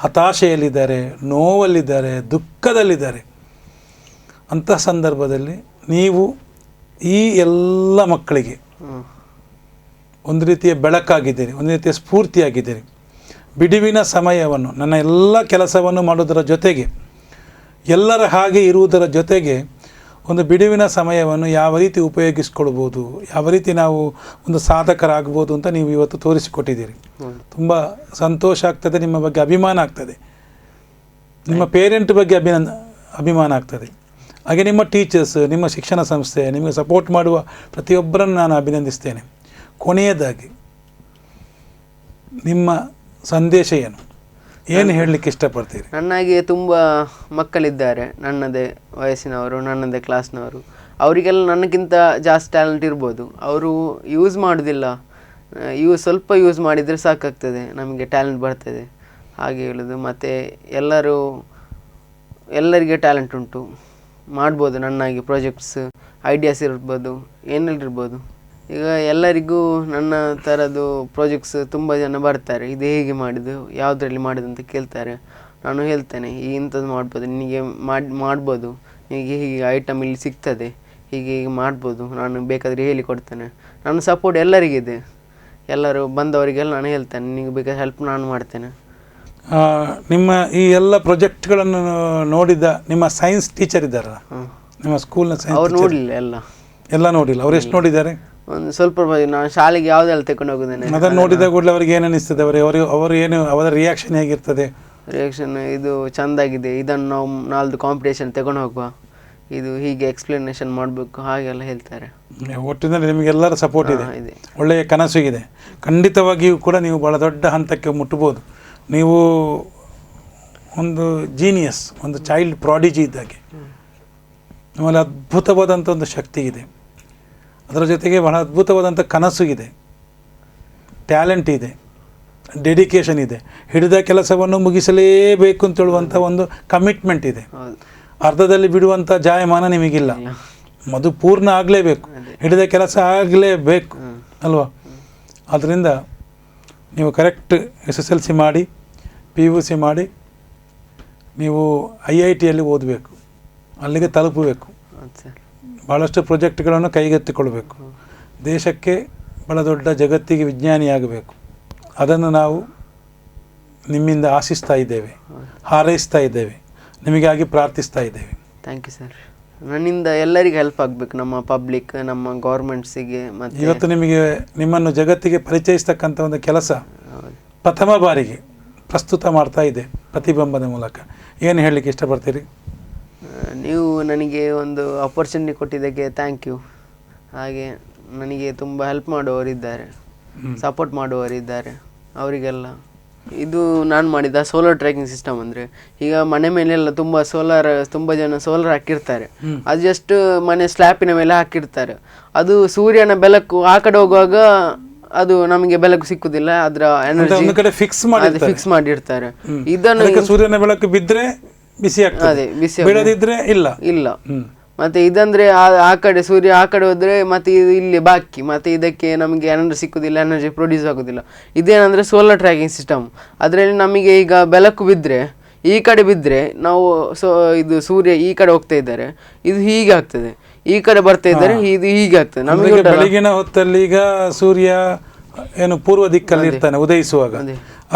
ಹತಾಶೆಯಲ್ಲಿದ್ದಾರೆ, ನೋವಲ್ಲಿದ್ದಾರೆ, ದುಃಖದಲ್ಲಿದ್ದಾರೆ. ಅಂಥ ಸಂದರ್ಭದಲ್ಲಿ ನೀವು ಈ ಎಲ್ಲ ಮಕ್ಕಳಿಗೆ ಒಂದು ರೀತಿಯ ಬೆಳಕಾಗಿದ್ದೀರಿ, ಒಂದು ರೀತಿಯ ಸ್ಫೂರ್ತಿಯಾಗಿದ್ದೀರಿ. ಬಿಡುವಿನ ಸಮಯವನ್ನು, ನನ್ನ ಎಲ್ಲ ಕೆಲಸವನ್ನು ಮಾಡೋದರ ಜೊತೆಗೆ, ಎಲ್ಲರ ಹಾಗೆ ಇರುವುದರ ಜೊತೆಗೆ, ಒಂದು ಬಿಡುವಿನ ಸಮಯವನ್ನು ಯಾವ ರೀತಿ ಉಪಯೋಗಿಸ್ಕೊಳ್ಬೋದು, ಯಾವ ರೀತಿ ನಾವು ಒಂದು ಸಾಧಕರಾಗ್ಬೋದು ಅಂತ ನೀವು ಇವತ್ತು ತೋರಿಸಿಕೊಟ್ಟಿದ್ದೀರಿ. ತುಂಬ ಸಂತೋಷ ಆಗ್ತದೆ, ನಿಮ್ಮ ಬಗ್ಗೆ ಅಭಿಮಾನ ಆಗ್ತದೆ, ನಿಮ್ಮ ಪೇರೆಂಟ್ ಬಗ್ಗೆ ಅಭಿಮಾನ ಆಗ್ತದೆ. ಹಾಗೆ ನಿಮ್ಮ ಟೀಚರ್ಸ್, ನಿಮ್ಮ ಶಿಕ್ಷಣ ಸಂಸ್ಥೆ, ನಿಮಗೆ ಸಪೋರ್ಟ್ ಮಾಡುವ ಪ್ರತಿಯೊಬ್ಬರನ್ನು ನಾನು ಅಭಿನಂದಿಸ್ತೇನೆ. ಕೊನೆಯದಾಗಿ ನಿಮ್ಮ ಸಂದೇಶ ಏನು ಹೇಳಲಿಕ್ಕೆ ಇಷ್ಟಪಡ್ತೀರಿ? ನನ್ನಾಗೆ ತುಂಬ ಮಕ್ಕಳಿದ್ದಾರೆ, ನನ್ನದೇ ವಯಸ್ಸಿನವರು, ನನ್ನದೇ ಕ್ಲಾಸ್ನವರು. ಅವರಿಗೆಲ್ಲ ನನಗಿಂತ ಜಾಸ್ತಿ ಟ್ಯಾಲೆಂಟ್ ಇರ್ಬೋದು, ಅವರು ಯೂಸ್ ಮಾಡೋದಿಲ್ಲ. ಸ್ವಲ್ಪ ಯೂಸ್ ಮಾಡಿದರೆ ಸಾಕಾಗ್ತದೆ, ನಮಗೆ ಟ್ಯಾಲೆಂಟ್ ಬರ್ತದೆ ಹಾಗೆ ಹೇಳೋದು. ಮತ್ತು ಎಲ್ಲರಿಗೆ ಟ್ಯಾಲೆಂಟ್ ಉಂಟು, ಮಾಡ್ಬೋದು. ನನ್ನಾಗಿ ಪ್ರಾಜೆಕ್ಟ್ಸ್, ಐಡಿಯಾಸ್ ಇರ್ಬೋದು, ಏನೆಲ್ಲಿರ್ಬೋದು. ಈಗ ಎಲ್ಲರಿಗೂ ನನ್ನ ಥರದ್ದು ಪ್ರಾಜೆಕ್ಟ್ಸ್ ತುಂಬ ಜನ ಬರ್ತಾರೆ, ಇದು ಹೇಗೆ ಮಾಡಿದ್ದು, ಯಾವುದರಲ್ಲಿ ಮಾಡಿದ್ದು ಅಂತ ಕೇಳ್ತಾರೆ. ನಾನು ಹೇಳ್ತೇನೆ, ಇಂಥದ್ದು ಮಾಡ್ಬೋದು, ನಿನಗೆ ಮಾಡ್ಬೋದು, ನಿನಗೆ ಹೀಗೆ ಐಟಮ್ ಇಲ್ಲಿ ಸಿಗ್ತದೆ, ಹೀಗೆ ಮಾಡ್ಬೋದು, ನಾನು ಬೇಕಾದರೆ ಹೇಳಿಕೊಡ್ತೇನೆ. ನನ್ನ ಸಪೋರ್ಟ್ ಎಲ್ಲರಿಗಿದೆ, ಎಲ್ಲರೂ ಬಂದವರಿಗೆಲ್ಲ ನಾನು ಹೇಳ್ತೇನೆ, ನಿನಗೆ ಬೇಕಾದ್ರೆ ಹೆಲ್ಪ್ ನಾನು ಮಾಡ್ತೇನೆ. ನಿಮ್ಮ ಈ ಎಲ್ಲ ಪ್ರಾಜೆಕ್ಟ್ಗಳನ್ನು ನೋಡಿದ ನಿಮ್ಮ ಸೈನ್ಸ್ ಟೀಚರ್ ಇದ್ದಾರಲ್ಲ, ನಿಮ್ಮ ಸ್ಕೂಲ್ನ ಸೈನ್ಸ್, ಅವ್ರು ನೋಡಲಿಲ್ಲ, ಎಲ್ಲ ನೋಡಿಲ್ಲ. ಅವ್ರು ಎಷ್ಟು ನೋಡಿದ್ದಾರೆ? ಒಂದು ಸ್ವಲ್ಪ. ನಾನು ಶಾಲೆಗೆ ಯಾವುದೆಲ್ಲ ತಗೊಂಡು ಹೋಗಿದ್ದೇನೆ, ಅದನ್ನು ನೋಡಿದ ಕೂಡಲೇ ಅವ್ರಿಗೆ ಏನು ಅನಿಸ್ತದೆ? ಅವರು ಏನು, ಅವರ ರಿಯಾಕ್ಷನ್ ಹೇಗಿರ್ತದೆ? ರಿಯಾಕ್ಷನ್ ಇದು ಚೆಂದಾಗಿದೆ, ಇದನ್ನು ನಾವು ನಾಲ್ದು ಕಾಂಪಿಟೇಷನ್ ತಗೊಂಡು ಹೋಗುವ, ಇದು ಹೀಗೆ ಎಕ್ಸ್ಪ್ಲನೇಷನ್ ಮಾಡಬೇಕು, ಹಾಗೆಲ್ಲ ಹೇಳ್ತಾರೆ. ಒಟ್ಟಿನಲ್ಲಿ ನಿಮಗೆಲ್ಲರ ಸಪೋರ್ಟ್ ಇದೆ, ಒಳ್ಳೆಯ ಕನಸು ಇದೆ. ಖಂಡಿತವಾಗಿಯೂ ಕೂಡ ನೀವು ಭಾಳ ದೊಡ್ಡ ಹಂತಕ್ಕೆ ಮುಟ್ಟಬಹುದು. ನೀವು ಒಂದು ಜೀನಿಯಸ್, ಒಂದು ಚೈಲ್ಡ್ ಪ್ರಾಡಿಜಿ ಇದ್ದಾಗೆ. ನಿಮ್ಮಲ್ಲಿ ಅದ್ಭುತವಾದಂಥ ಒಂದು ಶಕ್ತಿ ಇದೆ, ಅದರ ಜೊತೆಗೆ ಬಹಳ ಅದ್ಭುತವಾದಂಥ ಕನಸು ಇದೆ, ಟ್ಯಾಲೆಂಟ್ ಇದೆ, ಡೆಡಿಕೇಶನ್ ಇದೆ, ಹಿಡಿದ ಕೆಲಸವನ್ನು ಮುಗಿಸಲೇಬೇಕು ಅಂತೇಳುವಂಥ ಒಂದು ಕಮಿಟ್ಮೆಂಟ್ ಇದೆ. ಅರ್ಧದಲ್ಲಿ ಬಿಡುವಂಥ ಜಾಯಮಾನ ನಿಮಗಿಲ್ಲ, ಅದು ಪೂರ್ಣ ಆಗಲೇಬೇಕು, ಹಿಡಿದ ಕೆಲಸ ಆಗಲೇಬೇಕು ಅಲ್ವಾ? ಆದ್ದರಿಂದ ನೀವು ಕರೆಕ್ಟ್ SSLC ಮಾಡಿ, PUC ಮಾಡಿ, ನೀವು IITಯಲ್ಲಿ ಓದಬೇಕು, ಅಲ್ಲಿಗೆ ತಲುಪಬೇಕು. ಭಾಳಷ್ಟು ಪ್ರಾಜೆಕ್ಟ್ಗಳನ್ನು ಕೈಗೆತ್ತಿಕೊಳ್ಬೇಕು. ದೇಶಕ್ಕೆ ಬಹಳ ದೊಡ್ಡ ಜಗತ್ತಿಗೆ ವಿಜ್ಞಾನಿಯಾಗಬೇಕು. ಅದನ್ನು ನಾವು ನಿಮ್ಮಿಂದ ಆಶಿಸ್ತಾ ಇದ್ದೇವೆ, ಹಾರೈಸ್ತಾ ಇದ್ದೇವೆ, ನಿಮಗಾಗಿ ಪ್ರಾರ್ಥಿಸ್ತಾ ಇದ್ದೇವೆ. Thank you sir. ನನ್ನಿಂದ ಎಲ್ಲರಿಗೂ ಹೆಲ್ಪ್ ಆಗಬೇಕು, ನಮ್ಮ ಪಬ್ಲಿಕ್, ನಮ್ಮ ಗೌರ್ಮೆಂಟ್ಸಿಗೆ. ಮತ್ತು ಇವತ್ತು ನಿಮಗೆ ನಿಮ್ಮನ್ನು ಜಗತ್ತಿಗೆ ಪರಿಚಯಿಸ್ತಕ್ಕಂಥ ಒಂದು ಕೆಲಸ ಪ್ರಥಮ ಬಾರಿಗೆ ಪ್ರಸ್ತುತ ಮಾಡ್ತಾ ಇದೆ ಪ್ರತಿಬಿಂಬದ ಮೂಲಕ. ಏನು ಹೇಳಲಿಕ್ಕೆ ಇಷ್ಟಪಡ್ತೀರಿ? ನೀವು ನನಗೆ ಒಂದು ಅಪರ್ಚುನಿಟಿ ಕೊಟ್ಟಿದ್ದಕ್ಕೆ ಥ್ಯಾಂಕ್ ಯು. ಹಾಗೆ ನನಗೆ ತುಂಬ ಹೆಲ್ಪ್ ಮಾಡುವವರಿದ್ದಾರೆ, ಸಪೋರ್ಟ್ ಮಾಡುವವರಿದ್ದಾರೆ, ಅವರಿಗೆಲ್ಲ. ಇದು ನಾನು ಮಾಡಿದ ಸೋಲಾರ್ ಟ್ರ್ಯಾಕಿಂಗ್ ಸಿಸ್ಟಮ್. ಅಂದರೆ ಈಗ ಮನೆ ಮೇಲೆಲ್ಲ ತುಂಬ ಜನ ಸೋಲಾರ್ ಹಾಕಿರ್ತಾರೆ. ಅದು ಜಸ್ಟ್ ಮನೆ ಸ್ಲ್ಯಾಪಿನ ಮೇಲೆ ಹಾಕಿರ್ತಾರೆ. ಅದು ಸೂರ್ಯನ ಬೆಳಕು ಆ ಕಡೆ ಹೋಗುವಾಗ ಅದು ನಮಗೆ ಬೆಳಕು ಸಿಕ್ಕುದಿಲ್ಲ, ಅದರ ಎನರ್ಜಿ ಫಿಕ್ಸ್ ಮಾಡಿರ್ತಾರೆ. ಇದನ್ನು ಸೂರ್ಯನ ಬೆಳಕು ಬಿದ್ದರೆ ಬಿಸಿ ಆಗ್ತದೆ, ಬೀಳದಿದ್ರೆ ಇಲ್ಲ. ಮತ್ತೆ ಇದಂದ್ರೆ ಆ ಕಡೆ ಸೂರ್ಯ ಆ ಕಡೆ ಹೋದ್ರೆ ಮತ್ತೆ ಇದು ಇಲ್ಲಿ ಬಾಕಿ, ಮತ್ತೆ ಇದಕ್ಕೆ ನಮಗೆ ಎನರ್ಜಿ ಸಿಕ್ಕುದಿಲ್ಲ, ಎನರ್ಜಿ ಪ್ರೊಡ್ಯೂಸ್ ಆಗೋದಿಲ್ಲ. ಇದೇನಂದ್ರೆ ಸೋಲಾರ್ ಟ್ರ್ಯಾಕಿಂಗ್ ಸಿಸ್ಟಮ್. ಅದರಲ್ಲಿ ನಮಗೆ ಈಗ ಬೆಳಕು ಬಿದ್ದರೆ, ಈ ಕಡೆ ಬಿದ್ದರೆ ನಾವು ಇದು ಸೂರ್ಯ ಈ ಕಡೆ ಹೋಗ್ತಾ ಇದ್ದಾರೆ, ಇದು ಹೀಗೆ ಆಗ್ತದೆ. ಈ ಕಡೆ ಬರ್ತಾ ಇದ್ದಾರೆ, ಇದು ಹೀಗೆ ಆಗ್ತದೆ. ನಮಗೆ ಬೆಳಗಿನ ಹೊತ್ತಲ್ಲಿ ಈಗ ಸೂರ್ಯ ಏನು ಪೂರ್ವ ದಿಕ್ಕಲ್ಲಿ ಇರ್ತಾನೆ ಉದಯಿಸುವಾಗ,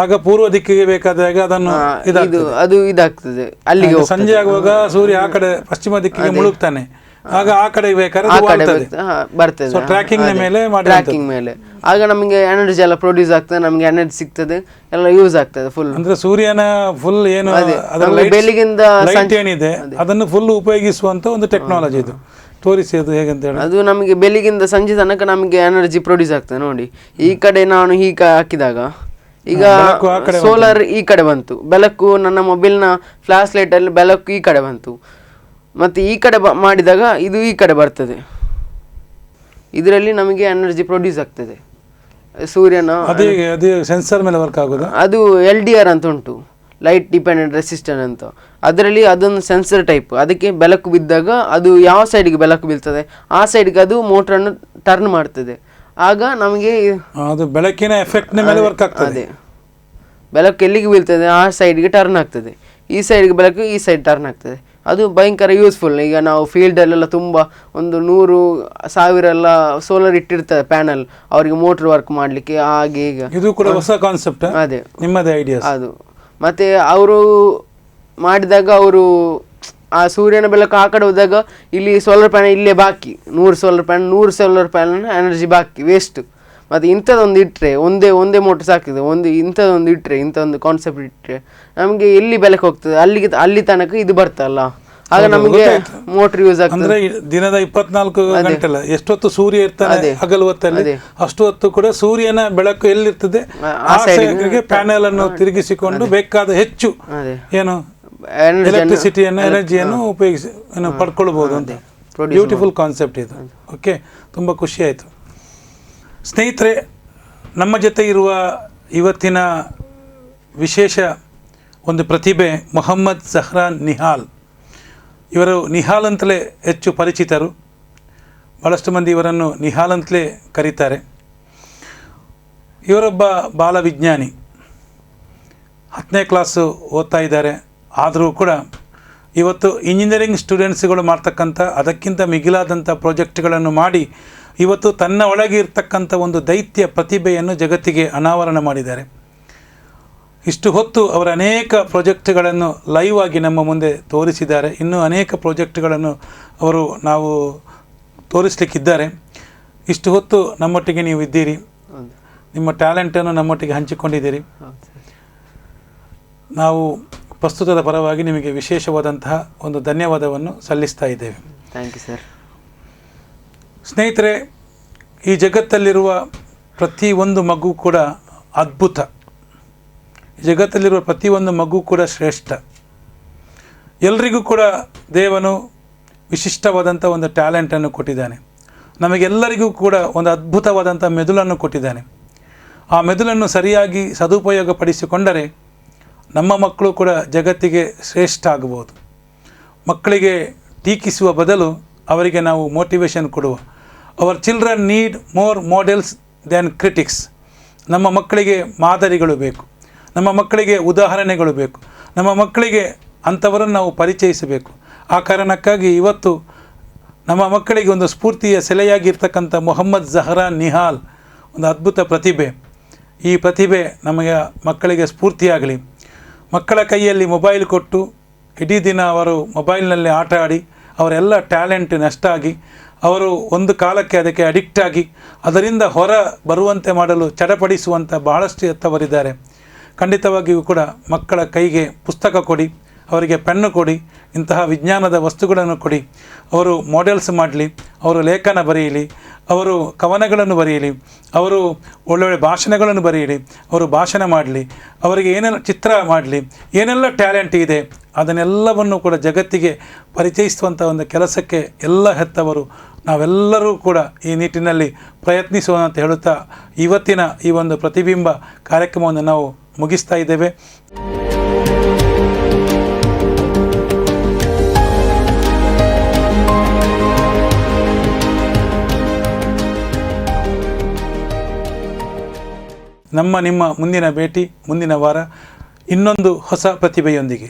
ಆಗ ಪೂರ್ವ ದಿಕ್ಕಿಗೆ ಬೇಕಾದಾಗ ಅದನ್ನು ಅದು ಇದಾಗ್ತದೆ. ಅಲ್ಲಿಗೆ ಸಂಜೆ ಆಗುವಾಗ ಸೂರ್ಯ ಆ ಕಡೆ ಪಶ್ಚಿಮ ದಿಕ್ಕಿಗೆ ಮುಳುಗ್ತಾನೆ, ಆಗ ಆ ಕಡೆ ಬೇಕಾದ್ರೆ ಬರ್ತದೆ. ಟ್ರ್ಯಾಕಿಂಗ್ ಮೇಲೆ ಆಗ ನಮಗೆ ಎನರ್ಜಿ ಎಲ್ಲ ಪ್ರೊಡ್ಯೂಸ್ ಆಗ್ತದೆ, ನಮಗೆ ಎನರ್ಜಿ ಸಿಗ್ತದೆ, ಎಲ್ಲ ಯೂಸ್ ಆಗ್ತದೆ ಫುಲ್. ಅಂದ್ರೆ ಸೂರ್ಯನ ಫುಲ್ ಏನು ಬೆಳಿಗ್ಗಿಂದ ಏನಿದೆ ಅದನ್ನು ಫುಲ್ ಉಪಯೋಗಿಸುವಂತ ಒಂದು ಟೆಕ್ನಾಲಜಿ ಇದು. ತೋರಿಸಿ ಅದು ಹೇಗಂತ ಹೇಳಿ. ಅದು ನಮಗೆ ಬೆಳಿಗ್ಗಿಂದ ಸಂಜೆ ತನಕ ನಮಗೆ ಎನರ್ಜಿ ಪ್ರೊಡ್ಯೂಸ್ ಆಗ್ತದೆ. ನೋಡಿ, ಈ ಕಡೆ ನಾನು ಹೀಗೆ ಹಾಕಿದಾಗ ಈಗ ಸೋಲಾರ್ ಈ ಕಡೆ ಬಂತು, ಬೆಳಕು ನನ್ನ ಮೊಬೈಲ್ನ ಫ್ಲಾಶ್ ಲೈಟಲ್ಲಿ ಬೆಳಕು ಈ ಕಡೆ ಬಂತು. ಮತ್ತು ಈ ಕಡೆ ಮಾಡಿದಾಗ ಇದು ಈ ಕಡೆ ಬರ್ತದೆ. ಇದರಲ್ಲಿ ನಮಗೆ ಎನರ್ಜಿ ಪ್ರೊಡ್ಯೂಸ್ ಆಗ್ತದೆ. ಸೂರ್ಯನ ಸೆನ್ಸರ್ ಮೇಲೆ ವರ್ಕ್ ಆಗೋದು. ಅದು LDR ಅಂತ ಉಂಟು, ಲೈಟ್ ಡಿಪೆಂಡೆಂಟ್ ರೆಸಿಸ್ಟೆನ್ಸ್ ಅಂತ. ಅದರಲ್ಲಿ ಅದೊಂದು ಸೆನ್ಸರ್ ಟೈಪ್. ಅದಕ್ಕೆ ಬೆಳಕು ಬಿದ್ದಾಗ ಅದು ಯಾವ ಸೈಡ್ಗೆ ಬೆಳಕು ಬೀಳ್ತದೆ ಆ ಸೈಡ್ಗೆ ಅದು ಮೋಟ್ರನ್ನು ಟರ್ನ್ ಮಾಡ್ತದೆ. ಆಗ ನಮಗೆ ಅದು ಬೆಳಕಿನ ಎಫೆಕ್ಟ್ನ ಮೇಲೆ ವರ್ಕ್ ಆಗ್ತದೆ. ಬೆಳಕು ಎಲ್ಲಿಗೆ ಬೀಳ್ತದೆ ಆ ಸೈಡ್ಗೆ ಟರ್ನ್ ಆಗ್ತದೆ, ಈ ಸೈಡ್ಗೆ ಬೆಳಕು ಈ ಸೈಡ್ ಟರ್ನ್ ಆಗ್ತದೆ. ಅದು ಭಯಂಕರ ಯೂಸ್ಫುಲ್. ಈಗ ನಾವು ಫೀಲ್ಡಲ್ಲೆಲ್ಲ ತುಂಬ 100,000 ಎಲ್ಲ ಸೋಲಾರ್ ಇಟ್ಟಿರ್ತದೆ ಪ್ಯಾನಲ್, ಅವರಿಗೆ ಮೋಟ್ರ್ ವರ್ಕ್ ಮಾಡಲಿಕ್ಕೆ. ಹಾಗೆ ಈಗ ಇದು ಕೂಡ ಹೊಸ ಕಾನ್ಸೆಪ್ಟ್. ಅದೇ ನಿಮ್ಮದೇ ಐಡಿಯಾ ಅದು. ಮತ್ತು ಅವರು ಮಾಡಿದಾಗ ಅವರು ಆ ಸೂರ್ಯನ ಬೆಳಕು ಆ ಕಡೆ ಹೋದಾಗ ಇಲ್ಲಿ ಸೋಲಾರ್ ಪ್ಯಾನಲ್ ಇಲ್ಲೇ ಬಾಕಿ, 100 ಸೋಲಾರ್ ಪ್ಯಾನಲ್ ಎನರ್ಜಿ ಬಾಕಿ ವೇಸ್ಟ್. ಮತ್ತು ಇಂಥದ್ದೊಂದು ಇಟ್ಟರೆ ಒಂದೇ ಮೋಟ್ರ್ ಸಾಕಿದೆ, ಇಂಥದ್ದೊಂದು ಇಟ್ಟರೆ, ಇಂಥ ಒಂದು ಕಾನ್ಸೆಪ್ಟ್ ಇಟ್ಟರೆ ನಮಗೆ ಎಲ್ಲಿ ಬೆಳಕು ಹೋಗ್ತದೆ ಅಲ್ಲಿ ತನಕ ಇದು ಬರ್ತಲ್ಲ, ಆಗ ನಮಗೆ ಮೋಟ್ರ್ ಯೂಸ್ ಆಗ್ತದೆ. ಅಂದ್ರೆ ದಿನದ 24 ಗಂಟೆ ಅಲ್ಲ, ಎಷ್ಟೊತ್ತು ಸೂರ್ಯ ಇರ್ತಾನೆ ಹಗಲು ಹೊತ್ತಲ್ಲಿ ಅಷ್ಟು ಹೊತ್ತು ಕೂಡ ಸೂರ್ಯನ ಬೆಳಕು ಎಲ್ಲಿರ್ತದೆ ಆ ಸೈಡ್ಗೆ ಪ್ಯಾನೆಲ್ ಅನ್ನು ತಿರುಗಿಸಿಕೊಂಡು ಬೇಕಾದ ಹೆಚ್ಚು ಏನು ಎಲೆಕ್ಟ್ರಿಸಿಟಿಯನ್ನು ಎನರ್ಜಿಯನ್ನು ಉಪಯೋಗಿಸಿ ಪಡ್ಕೊಳ್ಬಹುದು ಅಂತ. ಬ್ಯೂಟಿಫುಲ್ ಕಾನ್ಸೆಪ್ಟ್ ಇದು. ಓಕೆ, ತುಂಬ ಖುಷಿ ಆಯಿತು. ಸ್ನೇಹಿತರೆ, ನಮ್ಮ ಜೊತೆ ಇರುವ ಇವತ್ತಿನ ವಿಶೇಷ ಒಂದು ಪ್ರತಿಭೆ ಮೊಹಮ್ಮದ್ ಜಹ್ರಾನ್ ನಿಹಾಲ್. ಇವರು ನಿಹಾಲ್ ಅಂತಲೇ ಹೆಚ್ಚು ಪರಿಚಿತರು. ಭಾಳಷ್ಟು ಮಂದಿ ಇವರನ್ನು ನಿಹಾಲ್ ಅಂತಲೇ ಕರೀತಾರೆ. ಇವರೊಬ್ಬ ಬಾಲ ವಿಜ್ಞಾನಿ, 10ನೇ ಕ್ಲಾಸು ಓದ್ತಾ ಇದ್ದಾರೆ. ಆದರೂ ಕೂಡ ಇವತ್ತು ಇಂಜಿನಿಯರಿಂಗ್ ಸ್ಟೂಡೆಂಟ್ಸ್ಗಳು ಮಾಡ್ತಕ್ಕಂಥ ಅದಕ್ಕಿಂತ ಮಿಗಿಲಾದಂಥ ಪ್ರಾಜೆಕ್ಟ್ಗಳನ್ನು ಮಾಡಿ ಇವತ್ತು ತನ್ನ ಒಳಗೆ ಇರ್ತಕ್ಕಂಥ ಒಂದು ದೈತ್ಯ ಪ್ರತಿಭೆಯನ್ನು ಜಗತ್ತಿಗೆ ಅನಾವರಣ ಮಾಡಿದ್ದಾರೆ. ಇಷ್ಟು ಹೊತ್ತು ಅವರ ಅನೇಕ ಪ್ರಾಜೆಕ್ಟ್ಗಳನ್ನು ಲೈವ್ ಆಗಿ ನಮ್ಮ ಮುಂದೆ ತೋರಿಸಿದ್ದಾರೆ. ಇನ್ನೂ ಅನೇಕ ಪ್ರಾಜೆಕ್ಟ್ಗಳನ್ನು ನಾವು ತೋರಿಸಲಿಕ್ಕಿದ್ದಾರೆ. ಇಷ್ಟು ಹೊತ್ತು ನಮ್ಮೊಟ್ಟಿಗೆ ನೀವು ಇದ್ದೀರಿ, ನಿಮ್ಮ ಟ್ಯಾಲೆಂಟನ್ನು ನಮ್ಮೊಟ್ಟಿಗೆ ಹಂಚಿಕೊಂಡಿದ್ದೀರಿ. ನಾವು ಪ್ರಸ್ತುತದ ಪರವಾಗಿ ನಿಮಗೆ ವಿಶೇಷವಾದಂತಹ ಒಂದು ಧನ್ಯವಾದವನ್ನು ಸಲ್ಲಿಸ್ತಾ ಇದ್ದೇವೆ. Thank you sir. ಸ್ನೇಹಿತರೆ, ಈ ಜಗತ್ತಲ್ಲಿರುವ ಪ್ರತಿಯೊಂದು ಮಗು ಕೂಡ ಅದ್ಭುತ. ಜಗತ್ತಲ್ಲಿರುವ ಪ್ರತಿಯೊಂದು ಮಗು ಕೂಡ ಶ್ರೇಷ್ಠ. ಎಲ್ರಿಗೂ ಕೂಡ ದೇವನು ವಿಶಿಷ್ಟವಾದಂಥ ಒಂದು ಟ್ಯಾಲೆಂಟನ್ನು ಕೊಟ್ಟಿದ್ದಾನೆ. ನಮಗೆಲ್ಲರಿಗೂ ಕೂಡ ಒಂದು ಅದ್ಭುತವಾದಂಥ ಮೆದುಳನ್ನು ಕೊಟ್ಟಿದ್ದಾನೆ. ಆ ಮೆದುಳನ್ನು ಸರಿಯಾಗಿ ಸದುಪಯೋಗಪಡಿಸಿಕೊಂಡರೆ ನಮ್ಮ ಮಕ್ಕಳು ಕೂಡ ಜಗತ್ತಿಗೆ ಶ್ರೇಷ್ಠ ಆಗಬಹುದು. ಮಕ್ಕಳಿಗೆ ಟೀಕಿಸುವ ಬದಲು ಅವರಿಗೆ ನಾವು ಮೋಟಿವೇಶನ್ ಕೊಡುವ. Our children need more models than critics. ನಮ್ಮ ಮಕ್ಕಳಿಗೆ ಮಾದರಿಗಳು ಬೇಕು, ನಮ್ಮ ಮಕ್ಕಳಿಗೆ ಉದಾಹರಣೆಗಳು ಬೇಕು, ನಮ್ಮ ಮಕ್ಕಳಿಗೆ ಅಂಥವರನ್ನು ನಾವು ಪರಿಚಯಿಸಬೇಕು. ಆ ಕಾರಣಕ್ಕಾಗಿ ಇವತ್ತು ನಮ್ಮ ಮಕ್ಕಳಿಗೆ ಒಂದು ಸ್ಫೂರ್ತಿಯ ಸೆಲೆಯಾಗಿರ್ತಕ್ಕಂಥ ಮೊಹಮ್ಮದ್ ಜಹರಾನ್ ನಿಹಾಲ್ ಒಂದು ಅದ್ಭುತ ಪ್ರತಿಭೆ. ಈ ಪ್ರತಿಭೆ ನಮಗೆ ಮಕ್ಕಳಿಗೆ ಸ್ಫೂರ್ತಿಯಾಗಲಿ. ಮಕ್ಕಳ ಕೈಯಲ್ಲಿ ಮೊಬೈಲ್ ಕೊಟ್ಟು ಇಡೀ ದಿನ ಅವರು ಮೊಬೈಲ್ನಲ್ಲಿ ಆಟ ಆಡಿ ಅವರೆಲ್ಲ ಟ್ಯಾಲೆಂಟ್ ನಷ್ಟ ಆಗಿ ಅವರು ಒಂದು ಕಾಲಕ್ಕೆ ಅದಕ್ಕೆ ಅಡಿಕ್ಟ್ ಆಗಿ ಅದರಿಂದ ಹೊರ ಬರುವಂತೆ ಮಾಡಲು ಚಡಪಡಿಸುವಂಥ ಬಹಳಷ್ಟು ಎತ್ತವರಿದ್ದಾರೆ. ಖಂಡಿತವಾಗಿಯೂ ಕೂಡ ಮಕ್ಕಳ ಕೈಗೆ ಪುಸ್ತಕ ಕೊಡಿ, ಅವರಿಗೆ ಪೆನ್ನು ಕೊಡಿ, ಇಂತಹ ವಿಜ್ಞಾನದ ವಸ್ತುಗಳನ್ನು ಕೊಡಿ. ಅವರು ಮಾಡೆಲ್ಸ್ ಮಾಡಲಿ, ಅವರು ಲೇಖನ ಬರೆಯಲಿ, ಅವರು ಕವನಗಳನ್ನು ಬರೆಯಲಿ, ಅವರು ಒಳ್ಳೊಳ್ಳೆ ಭಾಷಣಗಳನ್ನು ಬರೆಯಲಿ, ಅವರು ಭಾಷಣ ಮಾಡಲಿ, ಅವರಿಗೆ ಏನೆಲ್ಲ ಚಿತ್ರ ಮಾಡಲಿ, ಏನೆಲ್ಲ ಟ್ಯಾಲೆಂಟ್ ಇದೆ ಅದನ್ನೆಲ್ಲವನ್ನು ಕೂಡ ಜಗತ್ತಿಗೆ ಪರಿಚಯಿಸುವಂಥ ಒಂದು ಕೆಲಸಕ್ಕೆ ಎಲ್ಲ ಹೆತ್ತವರು ನಾವೆಲ್ಲರೂ ಕೂಡ ಈ ನಿಟ್ಟಿನಲ್ಲಿ ಪ್ರಯತ್ನಿಸೋಣ ಅಂತ ಹೇಳುತ್ತಾ ಇವತ್ತಿನ ಈ ಒಂದು ಪ್ರತಿಬಿಂಬ ಕಾರ್ಯಕ್ರಮವನ್ನು ನಾವು ಮುಗಿಸ್ತಾ ಇದ್ದೇವೆ. ನಿಮ್ಮ ಮುಂದಿನ ಭೇಟಿ ಮುಂದಿನ ವಾರ ಇನ್ನೊಂದು ಹೊಸ ಪ್ರತಿಭೆಯೊಂದಿಗೆ.